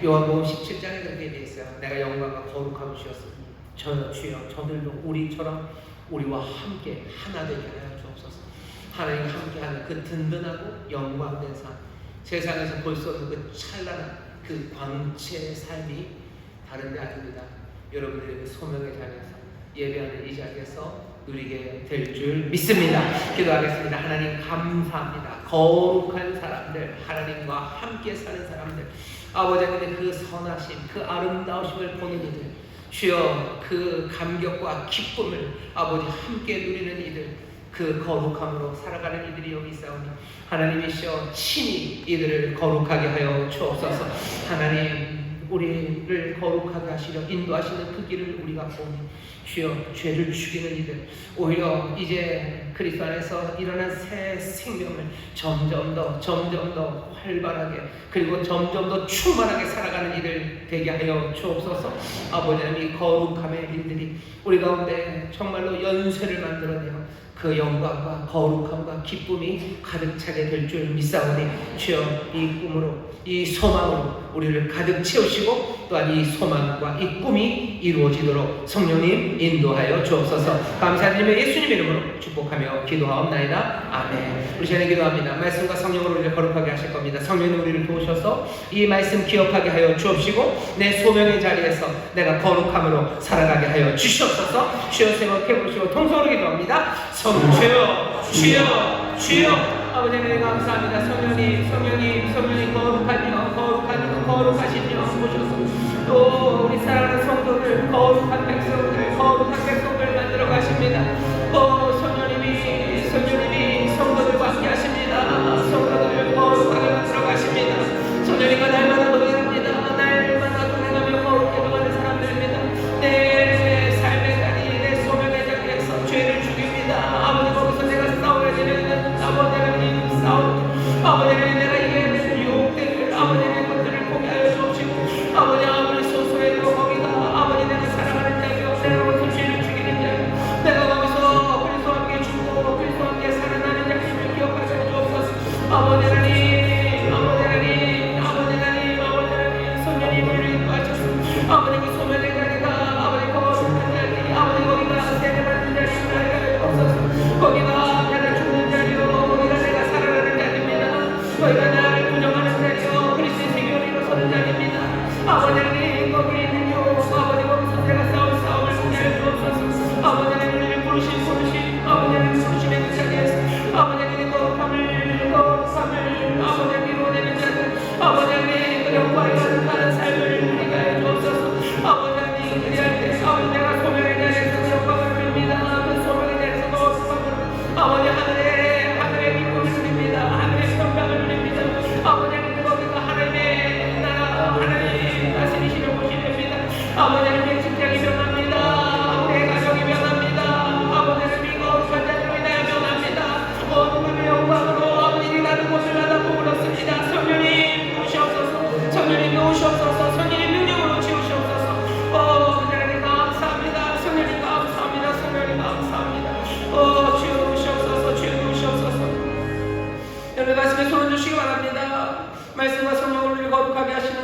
요한복음 17장에 그렇게 되어 있어요. 내가 영광과 거룩함을 주셨으니 주여 저들도 우리처럼 우리와 함께 하나 되게 하여 주옵소서. 하나님과 함께하는 그 든든하고 영광된 삶, 세상에서 볼 수 없는 그 찬란한 그 광채의 삶이 다른 데 아닙니다. 여러분들의 그 소명의 자리에서, 예배하는 이 자리에서 누리게 될 줄 믿습니다. 기도하겠습니다. 하나님 감사합니다. 거룩한 사람들, 하나님과 함께 사는 사람들, 아버지 하나님의 그 선하심, 그 아름다우심을 보는 이들, 주여 그 감격과 기쁨을 아버지 함께 누리는 이들, 그 거룩함으로 살아가는 이들이 여기 있사오니 하나님이시여 친히 이들을 거룩하게 하여 주옵소서. 하나님 우리를 거룩하게 하시려 인도하시는 그 길을 우리가 보니 주여 죄를 죽이는 이들, 오히려 이제 그리스도 안에서 일어난 새 생명을 점점 더 활발하게 그리고 점점 더 충만하게 살아가는 이들 되게 하여 주옵소서. 아버지 하나님, 이 거룩함의 일들이 우리 가운데 정말로 연쇄를 만들어내어 그 영광과 거룩함과 기쁨이 가득 차게 될 줄 믿사오니 주여 이 꿈으로, 이 소망으로 우리를 가득 채우시고 또한 이 소망과 이 꿈이 이루어지도록 성령님 인도하여 주옵소서. 감사드리며 예수님 이름으로 축복하며 기도하옵나이다. 아멘. 우리 시간에 기도합니다. 말씀과 성령으로 우리를 거룩하게 하실 겁니다. 성령님 우리를 도우셔서 이 말씀 기억하게 하여 주옵시고 내 소명의 자리에서 내가 거룩함으로 살아가게 하여 주시옵소서. 주여 생각해 보시고 통성으로 기도합니다. 주여, 주여, 주여. 아버지 하나님 감사합니다. 성령님 거룩하신 영 모셔서 또 우리 사랑하는 성도들, 거룩한 백성들 만들어 가십니다. 성령님이 성도들과 함께 하십니다. 성도들을 거룩하게 만들어 가십니다. 성령님과 날마다 동행합니다. 날마다 동행하며 거룩해 가는 사람들입니다. 내 삶의 자리, 내 소명의 자리에서 죄를 죽입니다. 아버지 거기서 내가 싸워야 되는 아버지 하나님 싸움, 아버지 하나님 내가 이겨야 되는 유혹들을, 아버지 하나님 것들을 포기하여 주옵시고, 아버지 아무리 소소해도 거기가 아버지 내가 사랑하는 자리요, 내가 거기서 죄를 죽이는 자리, 내가 거기서 그리스도와 함께 죽고 그리스도와 함께 살아나는 자리임을 기억하여 주옵소서. 아버지 하나님, 성령님을 인도하셔서 아버지 그 소명의 자리가 아버지 거룩한 자리, 아버지 거기가 세례받는 자리임을 알게 하옵소서. 거기가 내가 죽는 자리요, 거기가 내가 살아나는 자리입니다. 거기가 나를 부정하는 자리요, 그리스도의 생명을 이루어서는 자리입니다. 아버지 하나님 거기 있는요, 아버지 거기서 내가 싸울 싸움을 하여 주옵소서. 아버지 하나님 부르신 아버지 하나님 부르심의 그 자리에서 아버지 하나님 거룩함을 아버지 하나님 이루어내는 자들, 아버지 하나님 그 영광이 가득한 삶을 누리게 하여 주옵소서. 아버지 하나님 그리할 때 아버지 내가 소명의 자리에서 그 영광을 누립니다. 그 소명의 자리에서 거룩함을 아버지 하늘의 기쁨을 누립니다. 하늘의 평강을 누립니다. 아버지 하나님 거기가 하나님의 나라, 하나님 다스리시는 곳이 됩니다. 아버지 하나님의 직장이 변합니다. 우리의 가정이 변합니다. 아버지 하나님 거룩한 자들로 인하여 변합니다. 거룩함의 영광으로 아버지를 나는 곳을 나다 보물었습니다. 성령님 오시옵소서. 성령님 오시옵소서. 성령님 능력으로 지우시옵소서. 하나님 감사합니다. 성령님 감사합니다. 성령님 감사합니다. 주여 오시옵소서. 주여 오시옵소서. 여러분 말씀에 손을 주시기 바랍니다. 말씀과 성령을 우리를 거룩하게 하시는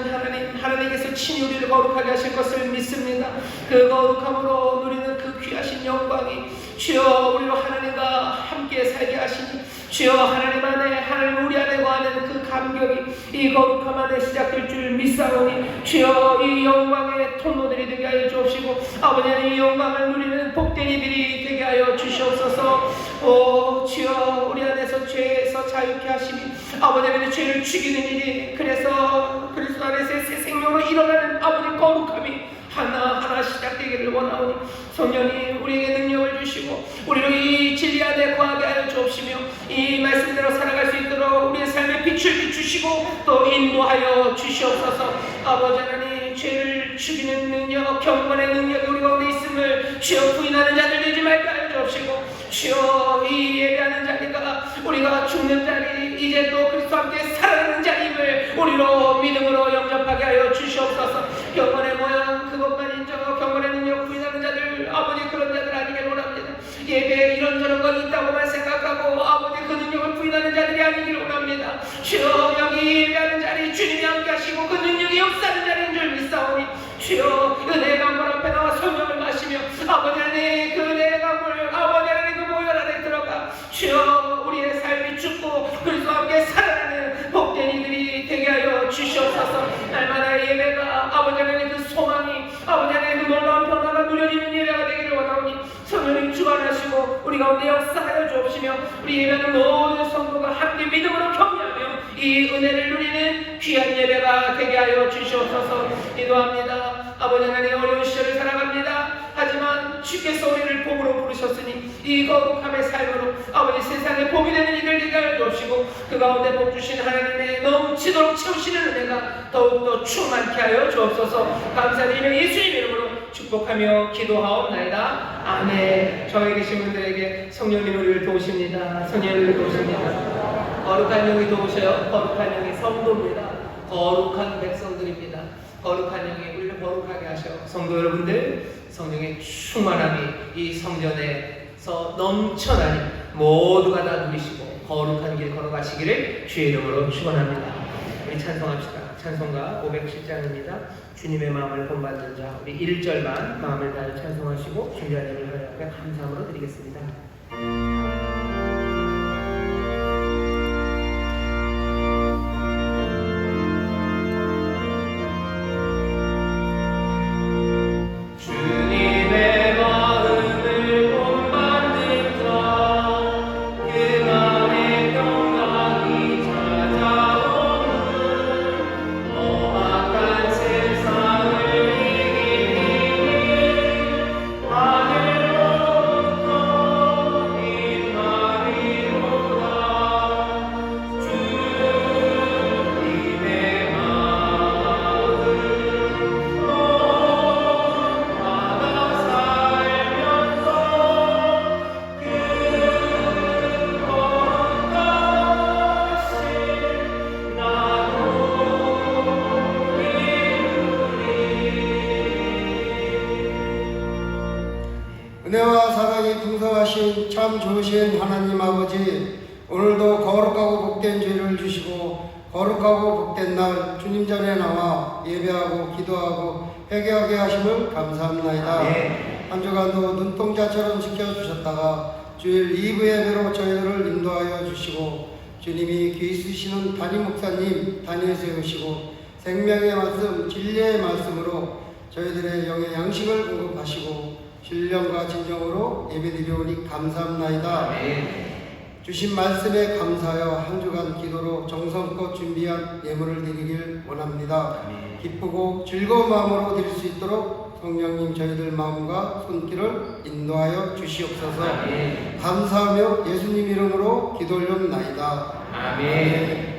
하나님께서 친히 우리를 거룩하게 하실 것을 믿습니다. 그 거룩함으로 누리는 그 귀하신 영광이 주여 우리로 하나님과 함께 살게 하시니 주여 하나님 안에, 하나님 우리 안에 거하는 그 감격이 이 거룩함 안에 시작될 줄 믿사오니 주여 이 영광의 통로들이 되게 하여 주옵시고 아버지 이 영광을 누리는 복된 이들이 되게 하여 주시옵소서. 주여 우리 안에서 죄에서 자유케 하시니 아버지 하나님 죄를 죽이는 일이, 그래서 그리스도 안에서 새 생명으로 일어나는 아버지 거룩함이 하나하나 시작되기를 원하오니 성령님 우리에게 능력을 주시고 우리로 이 진리 안에 거하게 하여 주옵시며 이 말씀대로 살아갈 수 있도록 우리의 삶에 빛을 비추시고 또 인도하여 주시옵소서. 아버지 하나님 죄를 죽이는 능력, 경건의 능력이 우리 가운데 있음을 주여 부인하는 자들 되지 말게 하여 주옵시고 주여 이 예배하는 자리가 우리가 죽는 자리, 이제 또 그리스도와 함께 살아가는 자임을 우리로 믿음으로 영접하게 하여 주시옵소서. 경건의 모양 그것만 인정하고 경건의 능력 부인하는 자들, 아버지 그런 자들 아니길 원합니다. 예배에 이런저런 건 있다고만 생각하고 아버지 그 능력을 부인하는 자들이 아니길 원합니다. 주여 여기 예배하는 자리 주님이 함께 하시고 그 능력이 역사하는 자리인 줄 믿사오니 주여 은혜의 강물 앞에 나와 성령을 마시며 아버지 하나님 그 은혜의 강물 죽고 그리스도와 함께 살아나는 복된 이들이 되게 하여 주시옵소서. 날마다 예배가 아버지 하나님의 그 소망이 아버지 하나님의 그 놀라운 변화가 누려지는 예배가 되기를 원하오니 성령님 주관하시고 우리 가운데 역사하여 주옵시며 우리 예배하는 모든 성도가 함께 믿음으로 격려하며 이 은혜를 누리는 귀한 예배가 되게 하여 주시옵소서. 기도합니다. 아버지 하나님 어려운 시절을 살아갑니다. 하지만 주께서 우리를 복으로 부르셨으니 이 거룩함의 삶으로 아버지 세상에 복이 되는 이들 되게 하여 주옵시고 그 가운데 복 주신 하나님의 넘치도록 채우시는 은혜가 더욱더 충만케 하여 주옵소서. 감사드리며 예수님 이름으로 축복하며 기도하옵나이다. 아멘. 저에 계신 분들에게 성령님 우리를 도우십니다. 성령님 우리를 도우십니다. 거룩한 영이 도우셔요. 거룩한 영이 성도입니다. 거룩한 백성들입니다. 거룩한 영이 우리를 거룩하게 하셔. 성도 여러분들, 성령의 충만함이 이 성전에서 넘쳐나니 모두가 다 누리시고 거룩한 길 걸어가시기를 주의 이름으로 축원합니다. 우리 찬송합시다. 찬송가 510장입니다. 주님의 마음을 본받는 자. 우리 1절만 마음을 다하여 찬송하시고 주님의 이름을 앞에 감사함으로 드리겠습니다. 은혜와 사랑이 풍성하신 참 좋으신 하나님 아버지, 오늘도 거룩하고 복된 죄를 주시고 거룩하고 복된 날 주님 전에 나와 예배하고 기도하고 회개하게 하심을 감사합나이다. 한 주간도 눈동자처럼 지켜주셨다가 주일 2부 예배로 저희들을 인도하여 주시고 주님이 귀 쓰시는 담임 목사님 단위에 세우시고 생명의 말씀, 진리의 말씀으로 저희들의 영의 양식을 공급하시고 신령과 진정으로 예배드리오니 감사합나이다. 주신 말씀에 감사하여 한 주간 기도로 정성껏 준비한 예물을 드리길 원합니다. 기쁘고 즐거운 마음으로 드릴 수 있도록 성령님 저희들 마음과 손길을 인도하여 주시옵소서. 감사하며 예수님 이름으로 기도 올려옵나이다. 아멘.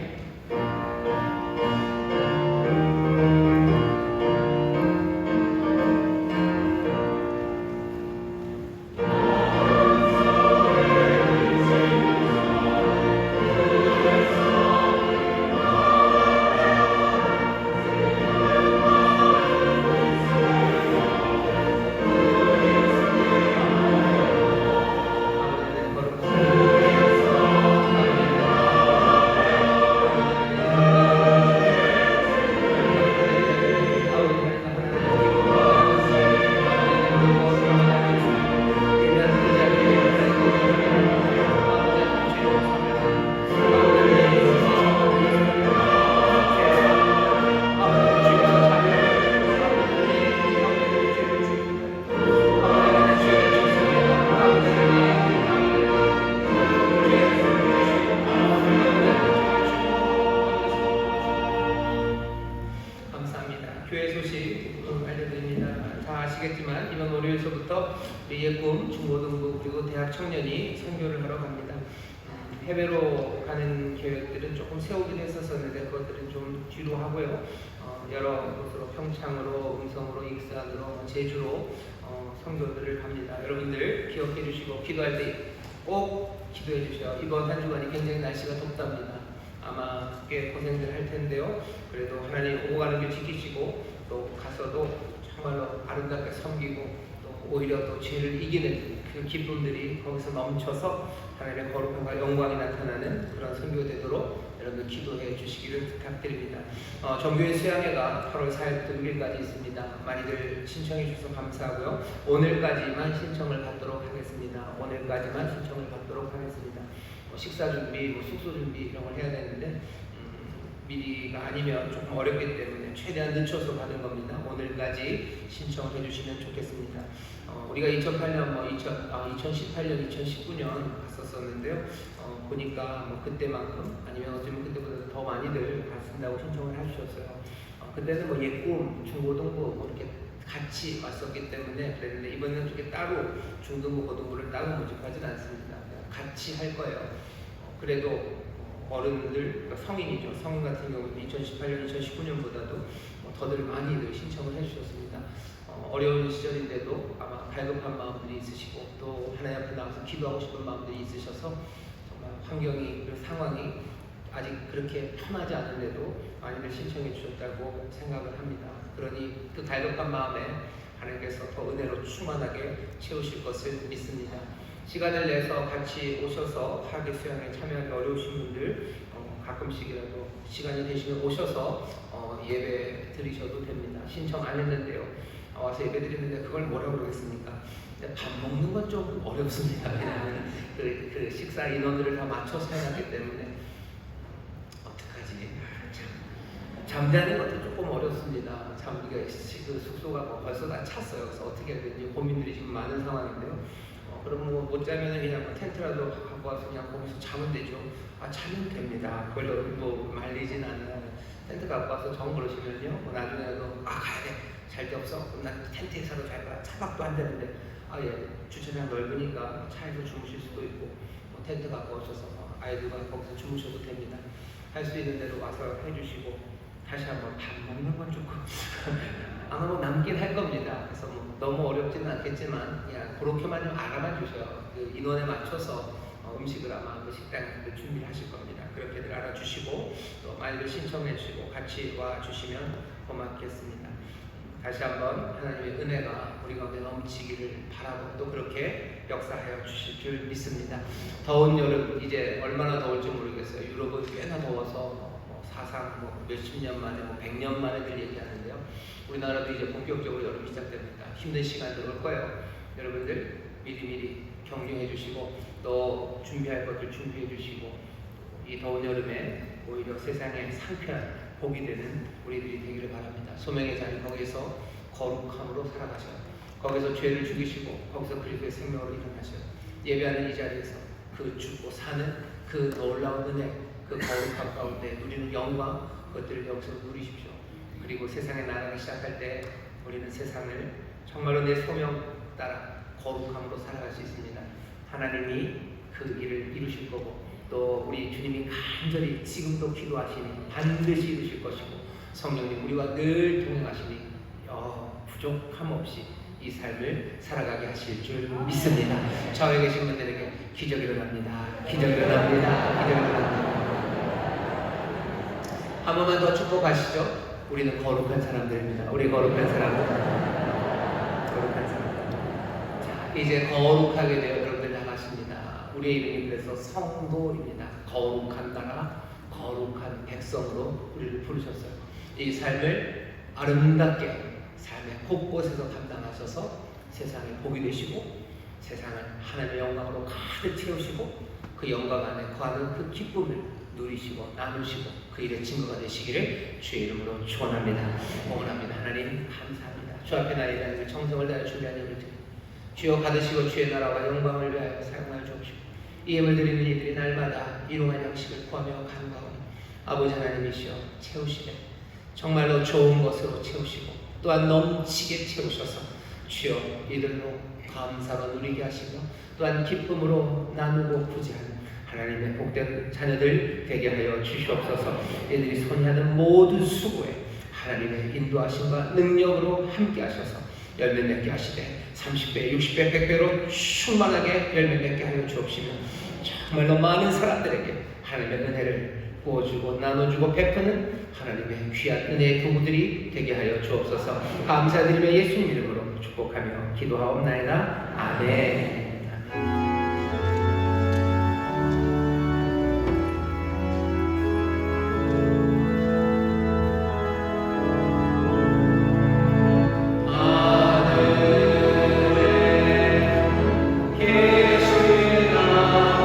교회 소식 알려드립니다. 다 아시겠지만 이번 월요일서부터 우리의 꿈 중고등부 그리고 대학 청년이 선교를 하러 갑니다. 해외로 가는 계획들은 조금 세우긴 했었는데 그것들은 좀 뒤로 하고요. 여러 곳으로 평창으로, 음성으로, 익산으로, 제주로 선교들을 갑니다. 여러분들 기억해 주시고 기도할 때 꼭 기도해 주셔요. 이번 한 주간이 굉장히 날씨가 덥답니다. 아마 꽤 고생들 할 텐데요. 그래도 하나님 오고 가는 길 지키시고 또 가서도 정말로 아름답게 섬기고 또 오히려 또 죄를 이기는 그 기쁨들이 거기서 넘쳐서 하나님의 거룩함과 영광이 나타나는 그런 선교가 되도록 여러분들 기도해 주시기를 부탁드립니다. 정교회 수양회가 8월 4일부터 6일까지 있습니다. 많이들 신청해 주셔서 감사하고요. 오늘까지만 신청을 받도록 하겠습니다. 오늘까지만 신청을 받도록 하겠습니다. 식사 준비, 뭐 숙소 준비 이런 걸 해야 되는데 미리가 아니면 조금 어렵기 때문에 최대한 늦춰서 받은 겁니다. 오늘까지 신청을 해주시면 좋겠습니다. 우리가 2018년, 2018년, 2019년 갔었었는데요. 보니까 뭐 그때만큼 아니면 어쩌면 그때보다 더 많이들 갔습니다고 신청을 해주셨어요. 그때는 뭐 예꿈, 중고등부 뭐 이렇게 같이 왔었기 때문에 그랬는데 이번에는 그렇게 따로 중등부, 고등부를 따로 모집하지는 않습니다. 그냥 같이 할 거예요. 그래도 어른들, 그러니까 성인이죠. 성인 같은 경우는 2018년, 2019년보다도 더들 많이들 신청을 해주셨습니다. 어려운 시절인데도 아마 갈급한 마음들이 있으시고 또 하나님 앞에 나와서 기도하고 싶은 마음들이 있으셔서 정말 환경이, 그리고 상황이 아직 그렇게 편하지 않은데도 많이들 신청해 주셨다고 생각을 합니다. 그러니 그 갈급한 마음에 하나님께서 더 은혜로 충만하게 채우실 것을 믿습니다. 시간을 내서 같이 오셔서 하계 수양에 참여하기 어려우신 분들 가끔씩이라도 시간이 되시면 오셔서 예배 드리셔도 됩니다. 신청 안 했는데요. 와서 예배 드리는데 그걸 뭐라고 그러겠습니까? 밥 먹는 건 좀 어렵습니다. 왜냐하면 그 식사 인원들을 다 맞춰서 해야 하기 때문에 어떡하지? 잠자는 것도 조금 어렵습니다. 우리가 그 숙소가 벌써 다 찼어요. 그래서 어떻게 해야 되는지 고민들이 지금 많은 상황인데요. 그럼 뭐 못 자면 그냥 텐트라도 갖고 와서 그냥 거기서 자면 되죠. 자면 됩니다. 그걸 뭐 말리진 않아요. 텐트 갖고 와서 정 그러시면요. 나중에도 가야 돼. 잘 데 없어? 그럼 난 텐트에서도 잘 거야. 차박도 안 되는데 예, 주차장 넓으니까 차에서 주무실 수도 있고 텐트 갖고 오셔서 아이들과 거기서 주무셔도 됩니다. 할 수 있는 대로 와서 해주시고 다시 한번 밥 먹는 건 조금 아마 뭐 남긴 할 겁니다. 그래서 뭐 너무 어렵지는 않겠지만 그냥 그렇게만 좀 알아만 주셔요. 그 인원에 맞춰서 음식을 아마 그 식당에 준비를 하실 겁니다. 그렇게들 알아주시고 또 많이들 신청해 주시고 같이 와주시면 고맙겠습니다. 다시 한번 하나님의 은혜가 우리 가운데 넘치기를 바라고 또 그렇게 역사하여 주실 줄 믿습니다. 더운 여름, 이제 얼마나 더울지 모르겠어요. 유럽은 꽤나 더워서 사상 몇십 년 만에 100년 만에들 얘기하는데요. 우리나라도 이제 본격적으로 여름이 시작됩니다. 힘든 시간들 올 거예요. 여러분들 미리미리 경영해 주시고 또 준비할 것들 준비해 주시고 이 더운 여름에 오히려 세상에 상쾌한 복이 되는 우리들이 되기를 바랍니다. 소명의 자리 거기서 거룩함으로 살아가셔요. 거기서 죄를 죽이시고 거기서 그리스도의 생명으로 일어나셔요. 예배하는 이 자리에서 그 죽고 사는 그 놀라운 은혜, 그 거룩함 가운데 누리는 영광, 그것들을 여기서 누리십시오. 그리고 세상에 나가기 시작할 때 우리는 세상을 정말로 내 소명 따라 거룩함으로 살아갈 수 있습니다. 하나님이 그 일을 이루실 거고 또 우리 주님이 간절히 지금도 기도하시니 반드시 이루실 것이고 성령님 우리와 늘 동행하시니 부족함 없이 이 삶을 살아가게 하실 줄 믿습니다. 좌우에 계신 분들에게 기적이 일어납니다. 기적이 일어납니다. 기적이 일어납니다. 한 번만 더 축복하시죠. 우리는 거룩한 사람들입니다. 우리 거룩한 사람들. 거룩한 사람들. 자, 이제 거룩하게 되어 여러분들 나가십니다. 우리의 이름이 그래서 성도입니다. 거룩한 나라, 거룩한 백성으로 우리를 부르셨어요. 이 삶을 아름답게 삶의 곳곳에서 감당하셔서 세상에 복이 되시고 세상을 하나님의 영광으로 가득 채우시고 그 영광 안에 거하는 그 기쁨을 누리시고 나누시고 그 일의 증거가 되시기를 주의 이름으로 축원합니다. 응원합니다. 하나님 감사합니다. 주 앞에 나의 하나님의 정성을 다해 준비한 예물을 드립니다. 주여 받으시고 주의 나라와 영광을 위하여 사용하여 주옵시고 이 예물 드리는 이들이 날마다 일용할 양식을 구하며 간구하오니 아버지 하나님이시여 채우시되 정말로 좋은 것으로 채우시고 또한 넘치게 채우셔서 주여 이들로 감사로 누리게 하시며 또한 기쁨으로 나누고 부지하는 하나님의 복된 자녀들 되게 하여 주시옵소서. 이들이 손이 하는 모든 수고에 하나님의 인도하심과 능력으로 함께 하셔서 열매 맺게 하시되 30배, 60배, 100배로 충만하게 열매 맺게 하여 주옵시며 정말로 많은 사람들에게 하나님의 은혜를 부어주고 나눠주고 베푸는 하나님의 귀한 은혜의 도구들이 되게 하여 주옵소서. 감사드리며 예수님 이름으로 축복하며 기도하옵나이다. 아멘.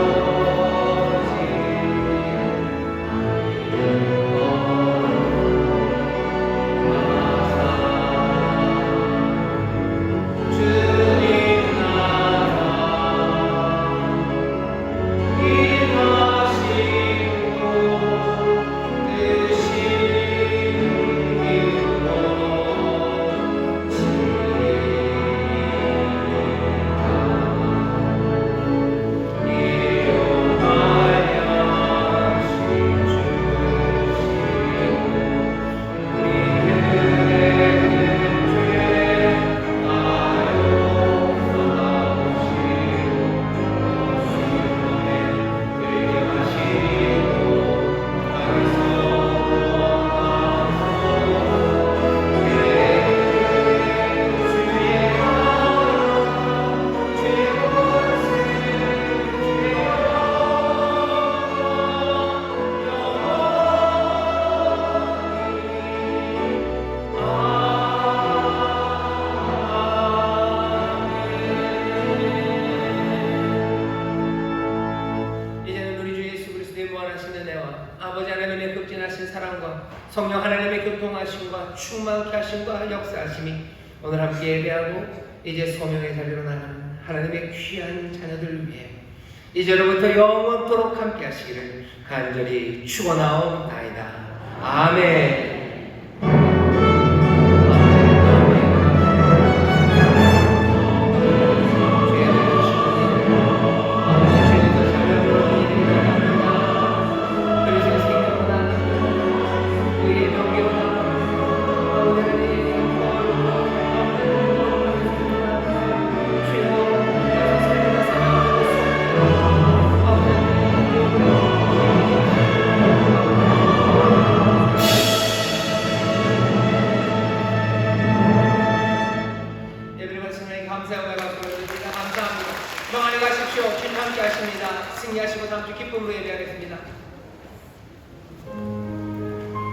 계시나오지 아버지 하나님의 극진하신 사랑과 성령 하나님의 교통하심과 충만케 하심과 역사하심이 오늘 함께 예배하고 이제 소명의 자리로 나가는 하나님의 귀한 자녀들 위해 이제로부터 영원토록 함께 하시기를 간절히 축원하옵나이다. 아멘. 감사합니다. 평안히 가십시오. 주님 함께 하십니다. 승리하시고 다음 주 기쁨으로 예배하겠습니다.